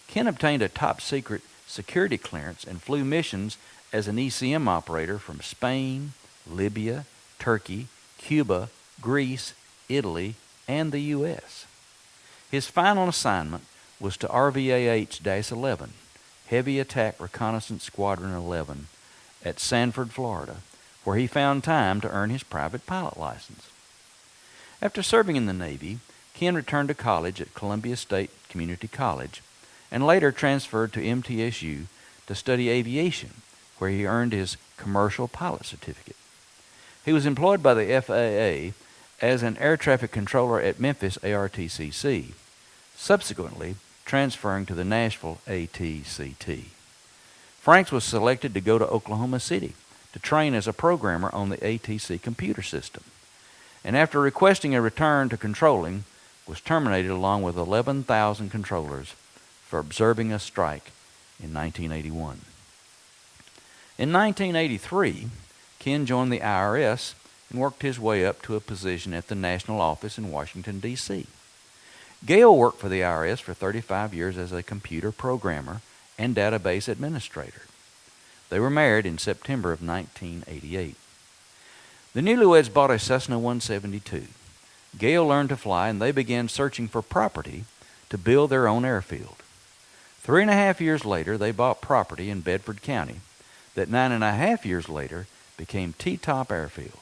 Ken obtained a top-secret security clearance and flew missions as an ECM operator from Spain, Libya, Turkey, Cuba, Greece, Italy, and the U.S. His final assignment was to RVAH-11, Heavy Attack Reconnaissance Squadron 11, at Sanford, Florida, where he found time to earn his private pilot license. After serving in the Navy, Ken returned to college at Columbia State Community College and later transferred to MTSU to study aviation, where he earned his commercial pilot certificate. He was employed by the FAA as an air traffic controller at Memphis ARTCC, subsequently transferring to the Nashville ATCT. Franks was selected to go to Oklahoma City to train as a programmer on the ATC computer system, and after requesting a return to controlling, was terminated along with 11,000 controllers for observing a strike in 1981. In 1983, Ken joined the IRS and worked his way up to a position at the national office in Washington, D.C. Gayle worked for the IRS for 35 years as a computer programmer and database administrator. They were married in September of 1988. The newlyweds bought a Cessna 172. Gayle learned to fly, and they began searching for property to build their own airfield. 3.5 years later, they bought property in Bedford County that 9.5 years later became T-Top Airfield.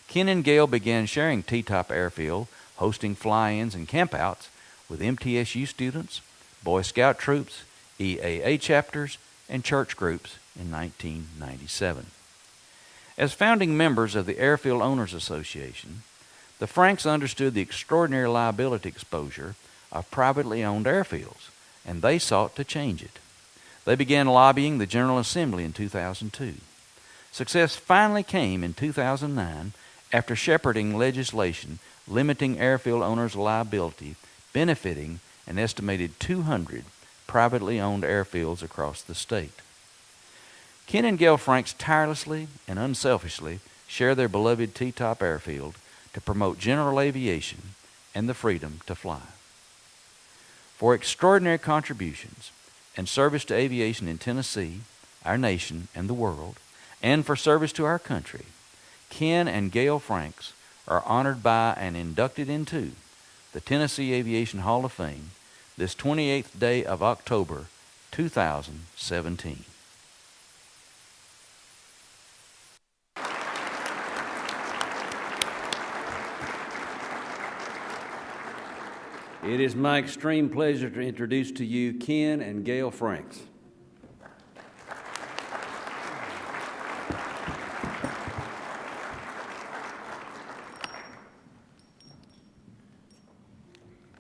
Ken and Gayle began sharing T-Top Airfield, hosting fly-ins and campouts with MTSU students, Boy Scout troops, EAA chapters, and church groups in 1997. As founding members of the Airfield Owners Association, the Franks understood the extraordinary liability exposure of privately owned airfields, and they sought to change it. They began lobbying the General Assembly in 2002. Success finally came in 2009 after shepherding legislation limiting airfield owners' liability, benefiting an estimated 200 privately owned airfields across the state. Ken and Gayle Franks tirelessly and unselfishly share their beloved T-Top Airfield to promote general aviation and the freedom to fly. For extraordinary contributions and service to aviation in Tennessee, our nation, and the world, and for service to our country, Ken and Gayle Franks are honored by and inducted into the Tennessee Aviation Hall of Fame this 28th day of October, 2017. It is my extreme pleasure to introduce to you Ken and Gayle Franks.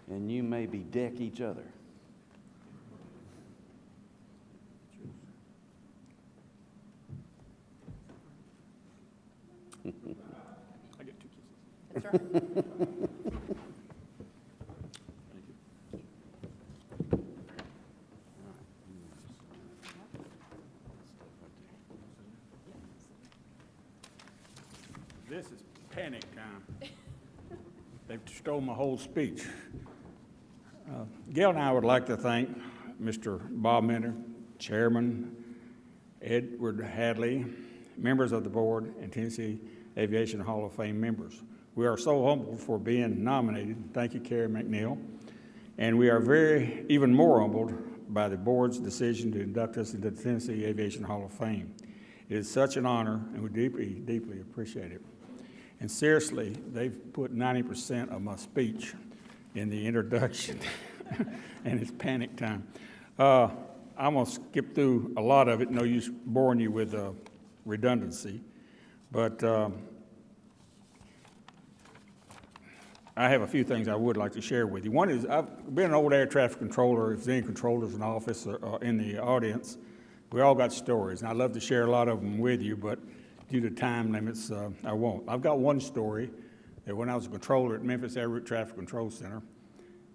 And you may bedeck each other. I get 2 kisses. That's right. This is panic time. They've stole my whole speech. Gayle and I would like to thank Mr. Bob Carpenter, Chairman, Edward Hadley, members of the board, and Tennessee Aviation Hall of Fame members. We are so humbled for being nominated. Thank you, Carrie McNeil. And we are even more humbled by the board's decision to induct us into the Tennessee Aviation Hall of Fame. It is such an honor, and we deeply, deeply appreciate it. And seriously, they've put 90% of my speech in the introduction, and it's panic time. I'm going to skip through a lot of it, no use boring you with redundancy, but I have a few things I would like to share with you. One is I've been an old air traffic controller. If there's any controllers in the office or in the audience, we all got stories, and I'd love to share a lot of them with you, but due to time limits, I won't. I've got one story that when I was a controller at Memphis Air Route Traffic Control Center,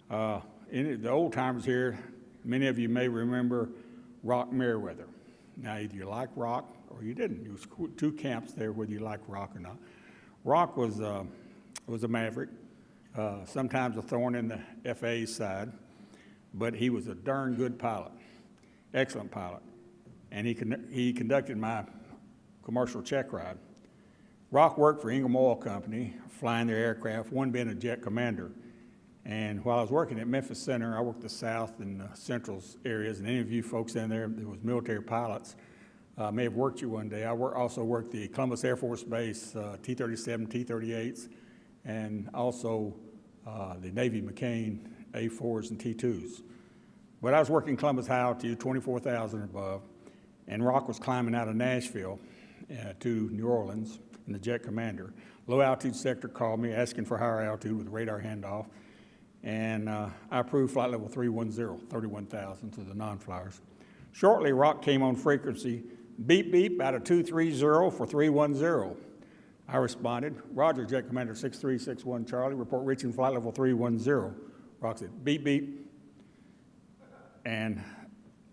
The old timers here, many of you may remember Rock Merryweather. Now, either you like rock or you didn't. There was two camps there, whether you like rock or not. Rock was a maverick, sometimes a thorn in the FAA's side, but he was a darn good pilot, excellent pilot. And he conducted my commercial check ride. Rock worked for Ingham Oil Company, flying their aircraft, one being a jet commander. And while I was working at Memphis Center, I worked the South and Central areas, and any of you folks in there that was military pilots may have worked you one day. I also worked the Columbus Air Force Base, T-37, T-38s, and also the Navy McCain A-4s and T-2s. But I was working Columbus high altitude, 24,000 above, and Rock was climbing out of Nashville to New Orleans in the jet commander. Low altitude sector called me asking for higher altitude with radar handoff. And I approved flight level 310, 31,000 to the non-flyers. Shortly, Rock came on frequency, beep, beep, out of 230 for 310. I responded, Roger, Jet Commander 6361 Charlie, report reaching flight level 310. Rock said, beep, beep. And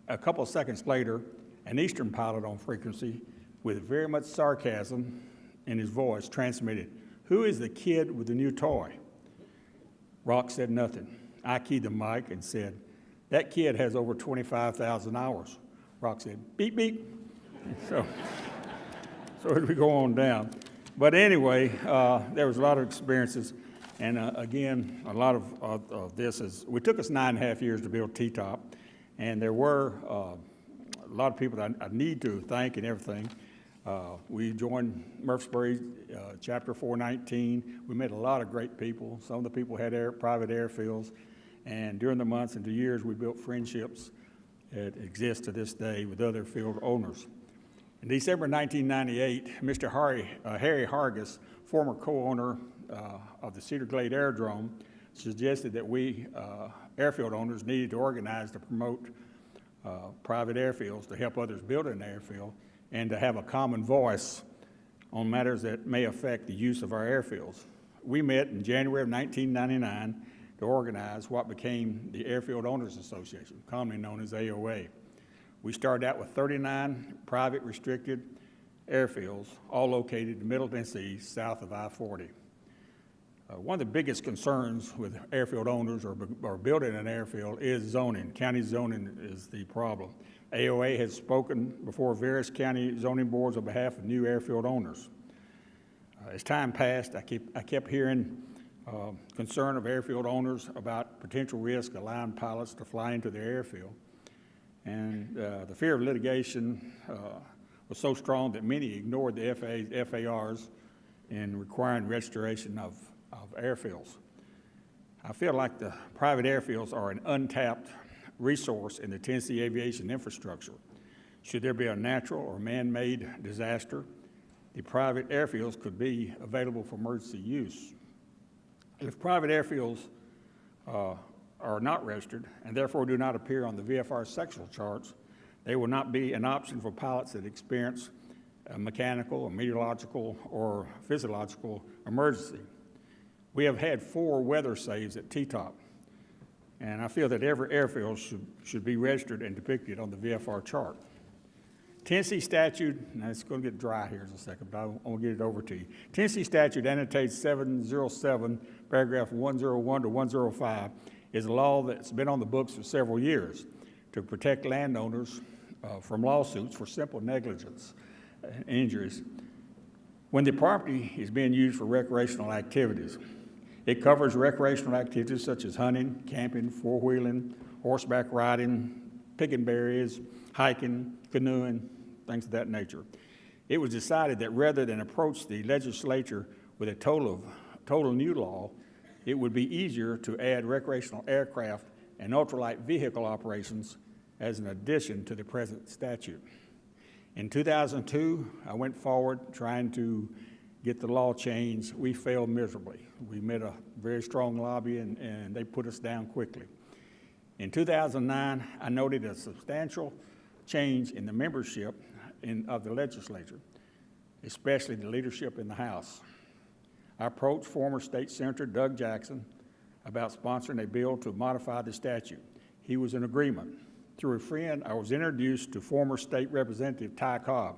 a couple of seconds later, an Eastern pilot on frequency with very much sarcasm in his voice transmitted, who is the kid with the new toy? Rock said nothing. I keyed the mic and said, that kid has over 25,000 hours. Rock said, beep, beep. So as we go on down. But anyway, there was a lot of experiences. And again, a lot of this is, it took us 9.5 years to build T-Top. And there were a lot of people that I need to thank and everything. We joined Murfreesboro Chapter 419. We met a lot of great people. Some of the people had private airfields. And during the months and the years, we built friendships that exist to this day with other field owners. In December 1998, Mr. Harry Hargis, former co-owner of the Cedar Glade Aerodrome, suggested that we airfield owners needed to organize to promote private airfields to help others build an airfield and to have a common voice on matters that may affect the use of our airfields. We met in January of 1999 to organize what became the Airfield Owners Association, commonly known as AOA. We started out with 39 private restricted airfields, all located in Middle Tennessee, south of I-40. One of the biggest concerns with airfield owners or building an airfield is zoning. County zoning is the problem. AOA has spoken before various county zoning boards on behalf of new airfield owners. As time passed, I kept hearing concern of airfield owners about potential risk allowing pilots to fly into their airfield. And the fear of litigation was so strong that many ignored the FARs in requiring restoration of airfields. I feel like the private airfields are an untapped resource in the Tennessee aviation infrastructure. Should there be a natural or man-made disaster, the private airfields could be available for emergency use. If private airfields are not registered and therefore do not appear on the VFR sectional charts, they will not be an option for pilots that experience a mechanical, or meteorological, or physiological emergency. We have had 4 weather saves at T-Top, and I feel that every airfield should be registered and depicted on the VFR chart. Tennessee statute, now it's going to get dry here in a second, but I'll get it over to you. Tennessee statute annotates 707, paragraph 101 to 105, is a law that's been on the books for several years to protect landowners from lawsuits for simple negligence and injuries when the property is being used for recreational activities. It covers recreational activities such as hunting, camping, four-wheeling, horseback riding, picking berries, hiking, canoeing, things of that nature. It was decided that rather than approach the legislature with a total new law, it would be easier to add recreational aircraft and ultralight vehicle operations as an addition to the present statute. In 2002, I went forward trying to get the law changed. We failed miserably. We met a very strong lobby and they put us down quickly. In 2009, I noted a substantial change in the membership of the legislature, especially the leadership in the House. I approached former State Senator Doug Jackson about sponsoring a bill to modify the statute. He was in agreement. Through a friend, I was introduced to former State Representative Ty Cobb.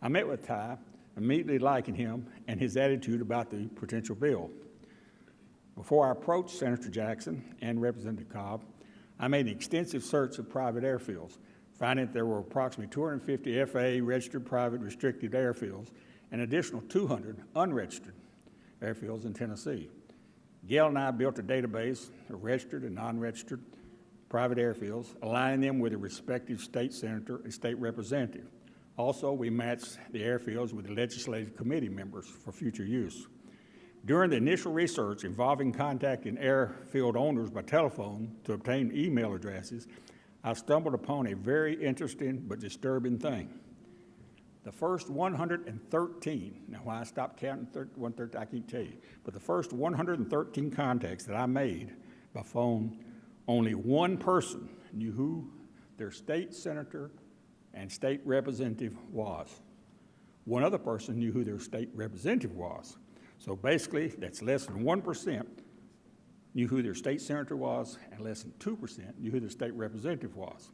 I met with Ty, immediately liking him and his attitude about the potential bill. Before I approached Senator Jackson and Representative Cobb, I made an extensive search of private airfields, finding that there were approximately 250 FAA registered private restricted airfields and an additional 200 unregistered airfields in Tennessee. Gayle and I built a database of registered and non-registered private airfields, aligning them with a respective state senator and state representative. Also, we matched the airfields with the legislative committee members for future use. During the initial research involving contacting airfield owners by telephone to obtain email addresses, I stumbled upon a very interesting but disturbing thing. The first 113, now why I stopped counting 113, I can't tell you, but the first 113 contacts that I made by phone, only one person knew who their state senator and state representative was. One other person knew who their state representative was. So basically, that's less than 1% knew who their state senator was, and less than 2% knew who their state representative was.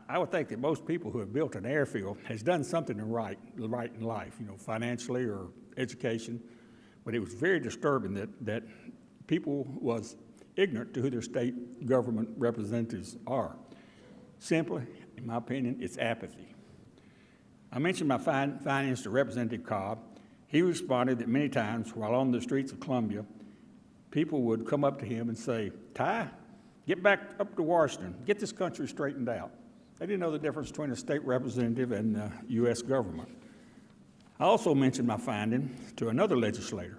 I would think that most people who have built an airfield has done something right in life, financially or education, but it was very disturbing that people was ignorant to who their state government representatives are. Simply, in my opinion, it's apathy. I mentioned my findings to Representative Cobb. He responded that many times while on the streets of Columbia, people would come up to him and say, "Ty, get back up to Washington, get this country straightened out." They didn't know the difference between a state representative and the U.S. government. I also mentioned my finding to another legislator.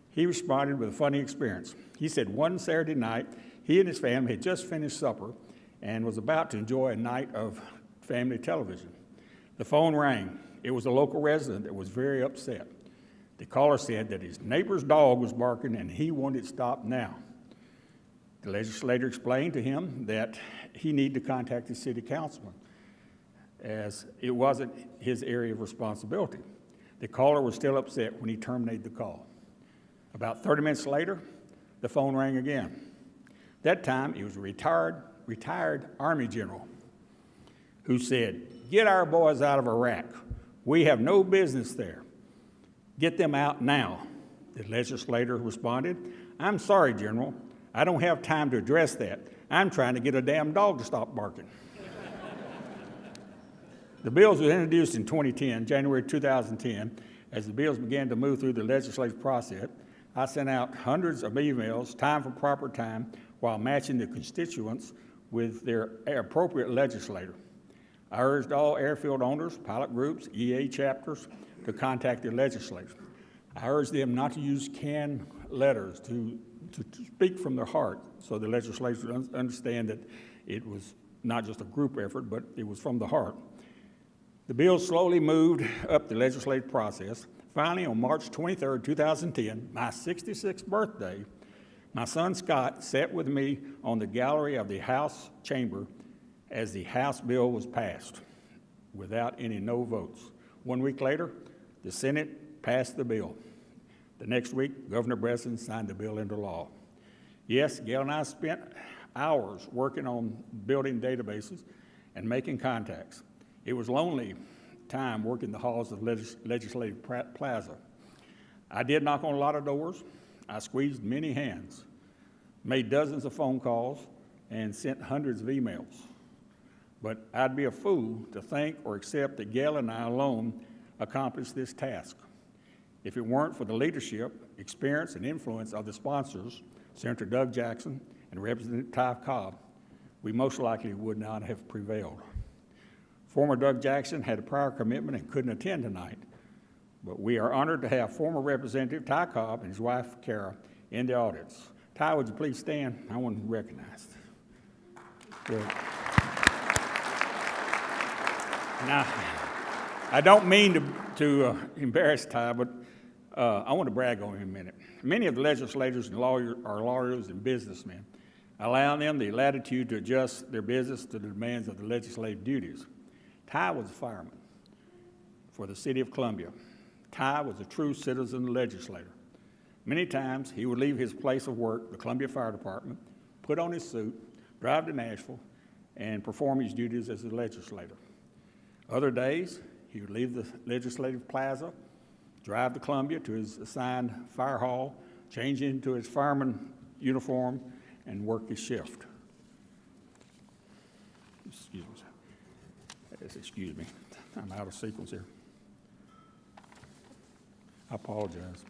He responded with a funny experience. He said one Saturday night, he and his family had just finished supper and was about to enjoy a night of family television. The phone rang. It was a local resident that was very upset. The caller said that his neighbor's dog was barking and he wanted it stopped now. The legislator explained to him that he needed to contact the city councilman, as it wasn't his area of responsibility. The caller was still upset when he terminated the call. About 30 minutes later, the phone rang again. That time, it was a retired Army general who said, "Get our boys out of Iraq. We have no business there. Get them out now." The legislator responded, "I'm sorry, General. I don't have time to address that. I'm trying to get a damn dog to stop barking." The bills were introduced in 2010, January 2010. As the bills began to move through the legislative process, I sent out hundreds of emails, time for proper time, while matching the constituents with their appropriate legislator. I urged all airfield owners, pilot groups, EA chapters to contact their legislators. I urged them not to use canned letters, to speak from their heart, so the legislators would understand that it was not just a group effort, but it was from the heart. The bill slowly moved up the legislative process. Finally, on March 23, 2010, my 66th birthday, my son Scott sat with me on the gallery of the House chamber as the House bill was passed without any no votes. 1 week later, the Senate passed the bill. The next week, Governor Breslin signed the bill into law. Yes, Gayle and I spent hours working on building databases and making contacts. It was lonely time working the halls of Legislative Plaza. I did knock on a lot of doors. I squeezed many hands, made dozens of phone calls, and sent hundreds of emails. But I'd be a fool to think or accept that Gayle and I alone accomplished this task. If it weren't for the leadership, experience, and influence of the sponsors, Senator Doug Jackson and Representative Ty Cobb, we most likely would not have prevailed. Former Doug Jackson had a prior commitment and couldn't attend tonight, but we are honored to have former Representative Ty Cobb and his wife, Kara, in the audience. Ty, would you please stand? I want to be recognized. Good. Now, I don't mean to embarrass Ty, but I want to brag on him a minute. Many of the legislators and lawyers are lawyers and businessmen, allowing them the latitude to adjust their business to the demands of the legislative duties. Ty was a fireman for the city of Columbia. Ty was a true citizen legislator. Many times, he would leave his place of work, the Columbia Fire Department, put on his suit, drive to Nashville, and perform his duties as a legislator. Other days, he would leave the Legislative Plaza, drive to Columbia to his assigned fire hall, change into his fireman uniform, and work his shift. Excuse me. I'm out of sequence here. I apologize.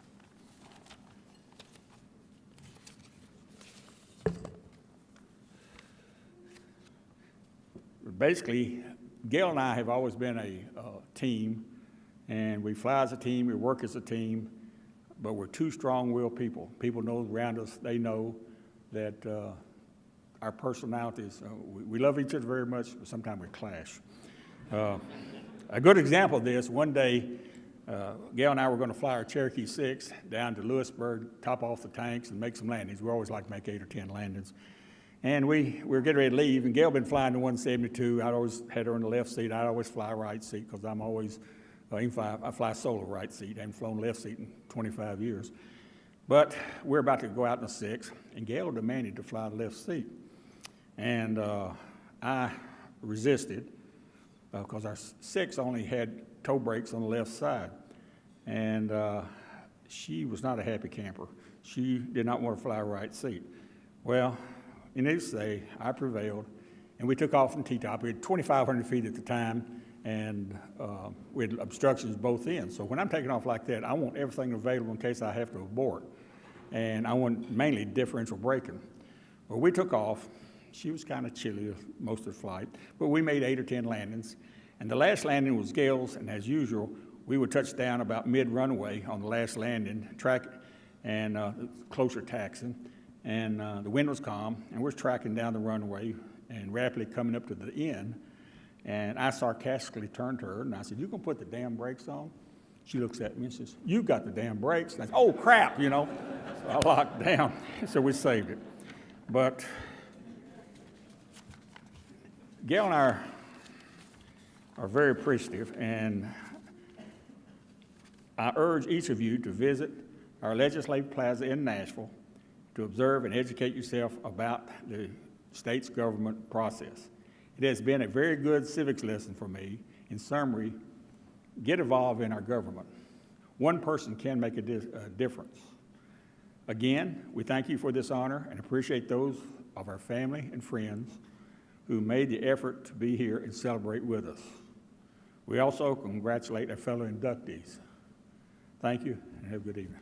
Basically, Gayle and I have always been a team, and we fly as a team, we work as a team, but we're two strong-willed people. People know around us, they know that our personalities, we love each other very much, but sometimes we clash. A good example of this, one day, Gayle and I were going to fly our Cherokee 6 down to Lewisburg, top off the tanks, and make some landings. We always like to make 8 or 10 landings. And we were getting ready to leave, and Gayle had been flying the 172. I'd always had her in the left seat. I'd always fly right seat because I'm always, I fly solo right seat. I haven't flown left seat in 25 years. But we're about to go out in the 6, and Gayle demanded to fly the left seat. And I resisted because our 6 only had toe brakes on the left side. And she was not a happy camper. She did not want to fly right seat. Well, needless to say, I prevailed, and we took off from T-top. We had 2,500 feet at the time, and we had obstructions both ends. So when I'm taking off like that, I want everything available in case I have to abort. And I want mainly differential braking. Well, we took off. She was kind of chilly most of the flight, but we made 8 or 10 landings. And the last landing was Gayle's, and as usual, we would touch down about mid-runway on the last landing, track and closer taxing. And the wind was calm, and we're tracking down the runway and rapidly coming up to the end. And I sarcastically turned to her, and I said, "You gonna put the damn brakes on?" She looks at me and says, "You got the damn brakes." And I said, "Oh, crap," you know. So I locked down, so we saved it. But Gayle and I are very appreciative, and I urge each of you to visit our Legislative Plaza in Nashville to observe and educate yourself about the state's government process. It has been a very good civics lesson for me. In summary, get involved in our government. One person can make a difference. Again, we thank you for this honor and appreciate those of our family and friends who made the effort to be here and celebrate with us. We also congratulate our fellow inductees. Thank you, and have a good evening.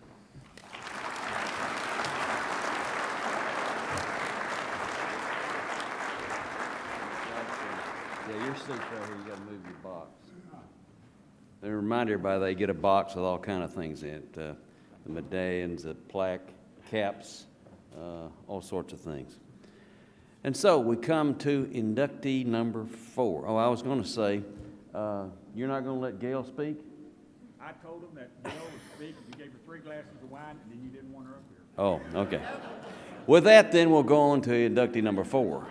Yeah, your seat's right here. You got to move your box. And remind everybody they get a box with all kind of things in it: the medallions, the plaque, caps, all sorts of things. And so we come to inductee number 4. Oh, I was going to say, you're not going to let Gayle speak? I told him that Gayle would speak. You gave her 3 glasses of wine, and then you didn't want her up here. Oh, okay. With that, then, we'll go on to inductee number 4.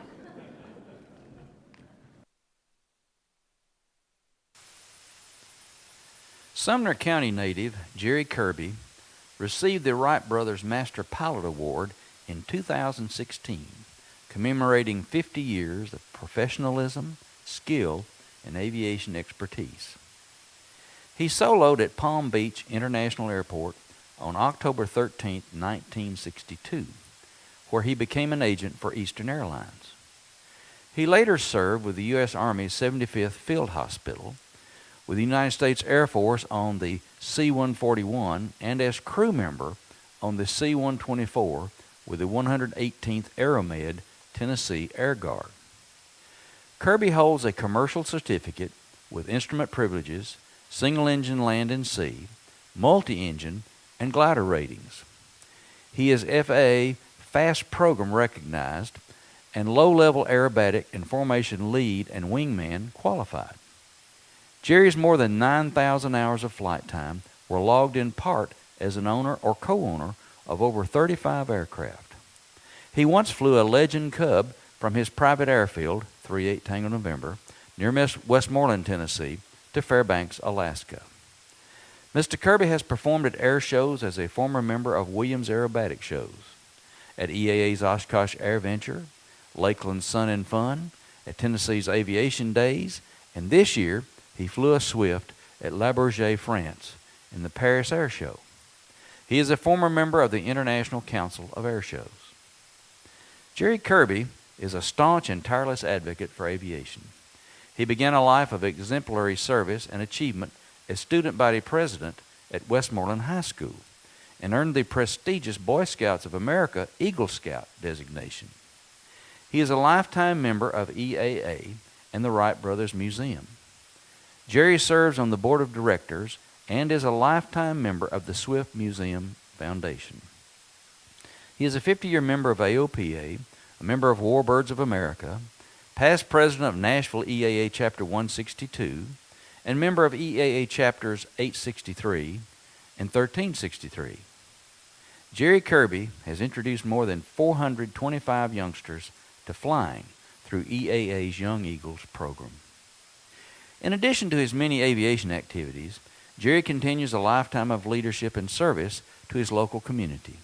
Sumner County native Jerri Kirby received the Wright Brothers Master Pilot Award in 2016, commemorating 50 years of professionalism, skill, and aviation expertise. He soloed at Palm Beach International Airport on October 13, 1962, where he became an agent for Eastern Airlines. He later served with the U.S. Army's 75th Field Hospital, with the United States Air Force on the C-141, and as crew member on the C-124 with the 118th Aeromed Tennessee Air Guard. Kirby holds a commercial certificate with instrument privileges, single-engine land and sea, multi-engine, and glider ratings. He is FAA Fast Program recognized and low-level aerobatic and formation lead and wingman qualified. Jerry's more than 9,000 hours of flight time were logged in part as an owner or co-owner of over 35 aircraft. He once flew a Legend Cub from his private airfield, 38 Tango November, near Westmoreland, Tennessee, to Fairbanks, Alaska. Mr. Kirby has performed at air shows as a former member of Williams Aerobatic Shows, at EAA's Oshkosh Air Venture, Lakeland's Sun and Fun, at Tennessee's Aviation Days, and this year he flew a Swift at Le Bourget, France, in the Paris Air Show. He is a former member of the International Council of Air Shows. Jerri Kirby is a staunch and tireless advocate for aviation. He began a life of exemplary service and achievement as student body president at Westmoreland High School and earned the prestigious Boy Scouts of America Eagle Scout designation. He is a lifetime member of EAA and the Wright Brothers Museum. Jerri serves on the board of directors and is a lifetime member of the Swift Museum Foundation. He is a 50-year member of AOPA, a member of Warbirds of America, past president of Nashville EAA Chapter 162, and member of EAA Chapters 863 and 1363. Jerri Kirby has introduced more than 425 youngsters to flying through EAA's Young Eagles program. In addition to his many aviation activities, Jerri continues a lifetime of leadership and service to his local community.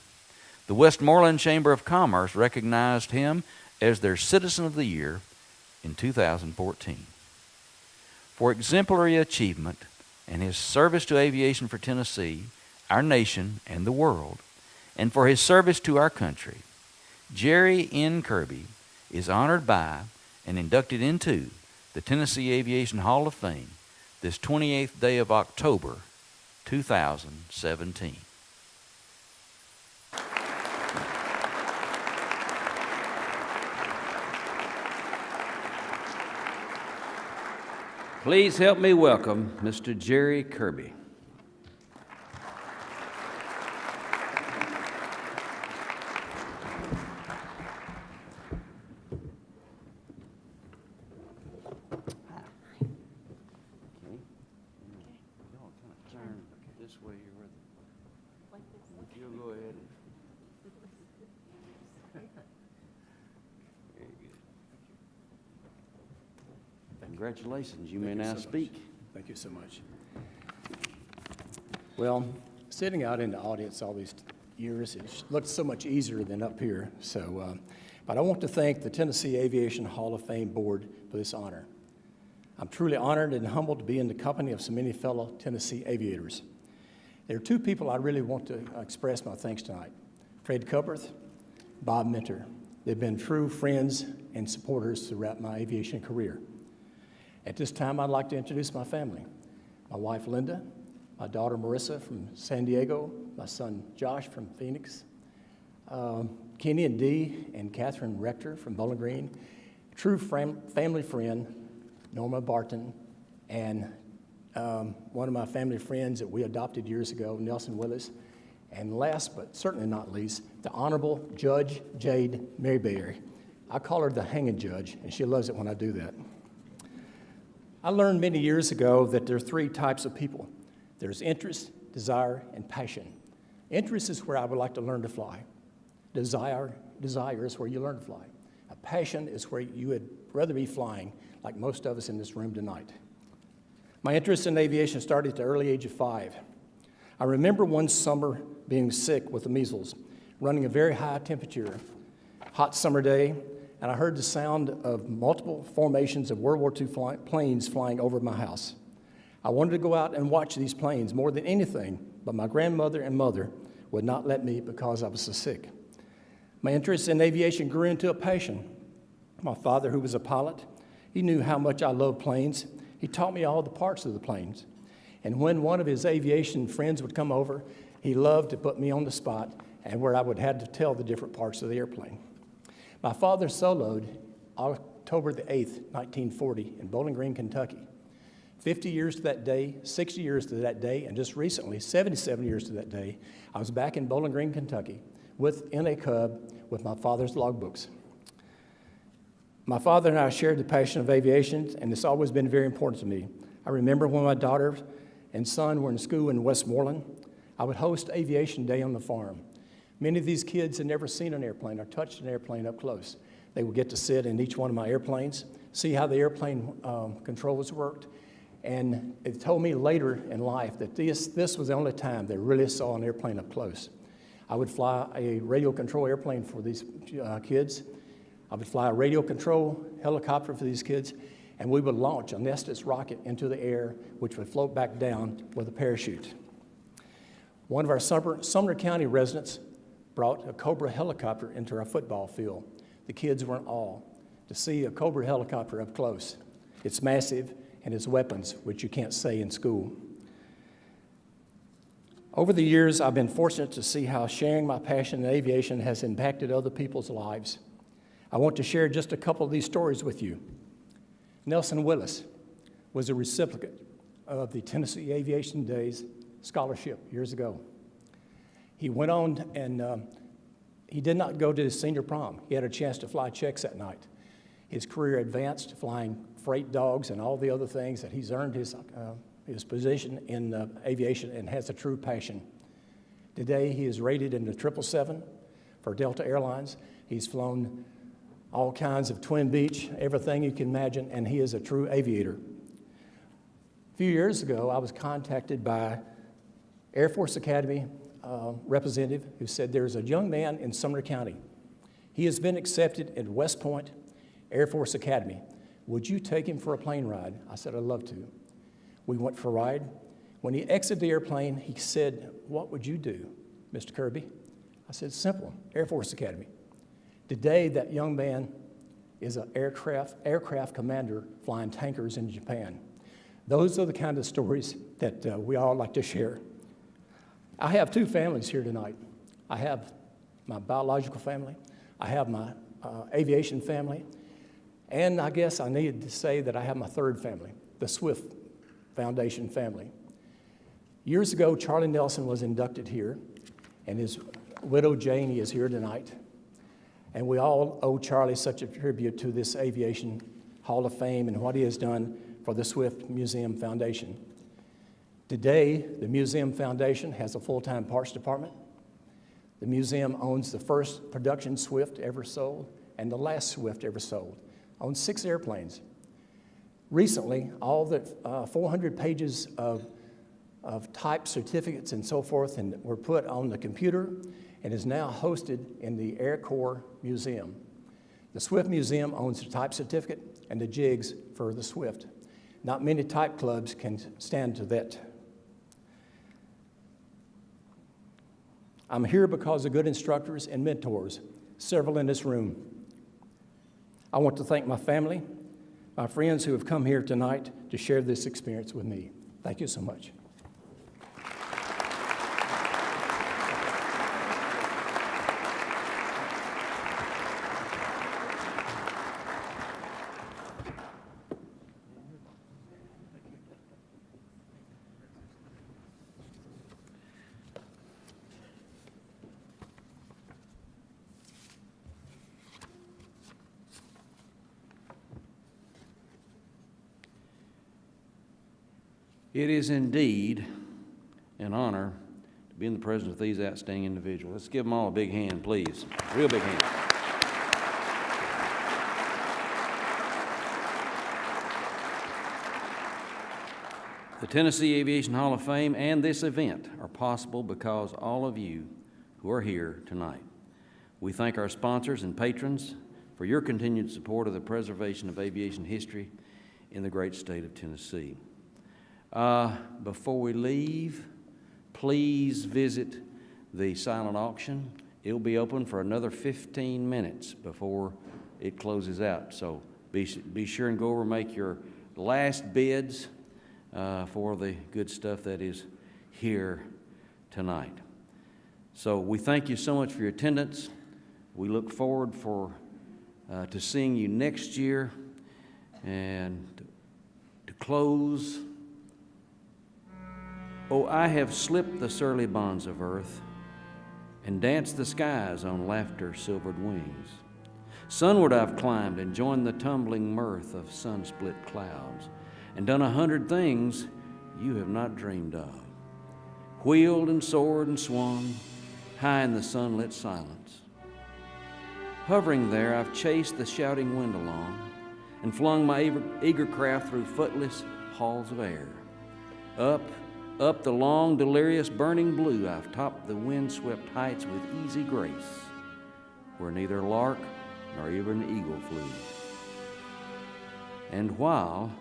The Westmoreland Chamber of Commerce recognized him as their Citizen of the Year in 2014. For exemplary achievement and his service to aviation for Tennessee, our nation, and the world, and for his service to our country, Jerri N. Kirby is honored by and inducted into the Tennessee Aviation Hall of Fame this 28th day of October, 2017. Please help me welcome Mr. Jerri Kirby. Congratulations. You may now speak. Thank you so much. Well, sitting out in the audience all these years, it looked so much easier than up here. But I want to thank the Tennessee Aviation Hall of Fame Board for this honor. I'm truly honored and humbled to be in the company of so many fellow Tennessee aviators. There are two people I really want to express my thanks tonight: Fred Cupworth, Bob Mentor. They've been true friends and supporters throughout my aviation career. At this time, I'd like to introduce my family. My wife, Linda, my daughter, Marissa, from San Diego, my son, Josh, from Phoenix, Kenny and Dee and Catherine Rector from Bowling Green, true family friend, Norma Barton, and one of my family friends that we adopted years ago, Nelson Willis, and last but certainly not least, the Honorable Judge Jade Merryweather. I call her the hanging judge, and she loves it when I do that. I learned many years ago that there are three types of people. There's interest, desire, and passion. Interest is where I would like to learn to fly. Desire is where you learn to fly. A passion is where you would rather be flying, like most of us in this room tonight. My interest in aviation started at the early age of 5. I remember one summer being sick with the measles, running a very high temperature, hot summer day, and I heard the sound of multiple formations of World War II planes flying over my house. I wanted to go out and watch these planes more than anything, but my grandmother and mother would not let me because I was so sick. My interest in aviation grew into a passion. My father, who was a pilot, he knew how much I loved planes. He taught me all the parts of the planes. And when one of his aviation friends would come over, he loved to put me on the spot and where I would have to tell the different parts of the airplane. My father soloed October the 8th, 1940 in Bowling Green, Kentucky. 50 years to that day, 60 years to that day, and just recently, 77 years to that day, I was back in Bowling Green, Kentucky in a Cub with my father's logbooks. My father and I shared the passion of aviation, and it's always been very important to me. I remember when my daughter and son were in school in Westmoreland, I would host Aviation Day on the farm. Many of these kids had never seen an airplane or touched an airplane up close. They would get to sit in each one of my airplanes, see how the airplane controls worked, And it told me later in life that this was the only time they really saw an airplane up close. I would fly a radio control airplane for these kids. I would fly a radio control helicopter for these kids, and we would launch a Nestus rocket into the air, which would float back down with a parachute. One of our Sumner County residents brought a Cobra helicopter into our football field. The kids were in awe to see a Cobra helicopter up close. It's massive, and its weapons, which you can't say in school. Over the years, I've been fortunate to see how sharing my passion in aviation has impacted other people's lives. I want to share just a couple of these stories with you. Nelson Willis was a recipient of the Tennessee Aviation Days scholarship years ago. He went on and he did not go to his senior prom. He had a chance to fly checks that night. His career advanced, flying freight dogs and all the other things that he's earned his position in aviation and has a true passion. Today, he is rated in the 777 for Delta Airlines. He's flown all kinds of Twin Beach, everything you can imagine, and he is a true aviator. A few years ago, I was contacted by Air Force Academy representative who said there's a young man in Sumner County. He has been accepted at West Point Air Force Academy. Would you take him for a plane ride? I said, I'd love to. We went for a ride. When he exited the airplane, he said, what would you do, Mr. Kirby? I said, simple, Air Force Academy. Today, that young man is an aircraft commander flying tankers in Japan. Those are the kind of stories that we all like to share. I have two families here tonight. I have my biological family. I have my aviation family. And I guess I needed to say that I have my third family, the Swift Foundation family. Years ago, Charlie Nelson was inducted here, and his widow Janie is here tonight. And we all owe Charlie such a tribute to this Aviation Hall of Fame and what he has done for the Swift Museum Foundation. Today, the Museum Foundation has a full-time parts department. The museum owns the first production Swift ever sold and the last Swift ever sold. Owns 6 airplanes. Recently, all the 400 pages of type certificates and so forth were put on the computer and is now hosted in the Air Corps Museum. The Swift Museum owns the type certificate and the jigs for the Swift. Not many type clubs can stand to that. I'm here because of good instructors and mentors, several in this room. I want to thank my family, my friends who have come here tonight to share this experience with me. Thank you so much. It is indeed an honor to be in the presence of these outstanding individuals. Let's give them all a big hand, please. Real big hand. The Tennessee Aviation Hall of Fame and this event are possible because all of you who are here tonight. We thank our sponsors and patrons for your continued support of the preservation of aviation history in the great state of Tennessee. Before we leave, please visit the silent auction. It'll be open for another 15 minutes before it closes out. So be sure and go over and make your last bids for the good stuff that is here tonight. So we thank you so much for your attendance. We look forward to seeing you next year. And to close, oh, I have slipped the surly bonds of earth and danced the skies on laughter's silvered wings. Sunward I've climbed and joined the tumbling mirth of sun-split clouds and done 100 things you have not dreamed of. Wheeled and soared and swung high in the sunlit silence. Hovering there, I've chased the shouting wind along and flung my eager craft through footless, halls of air. Up the long, delirious, burning blue, I've topped the wind-swept heights with easy grace, where neither lark nor even eagle flew. And while,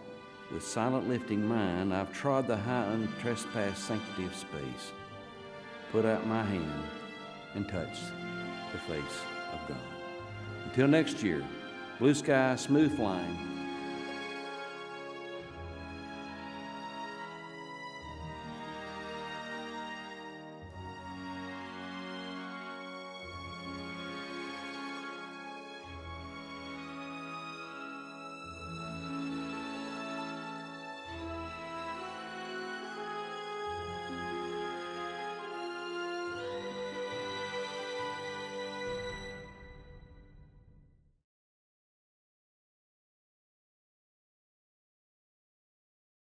with silent lifting mind, I've trod the high, untrespassed sanctity of space, put out my hand and touched the face of God. Until next year, blue sky, smooth flying,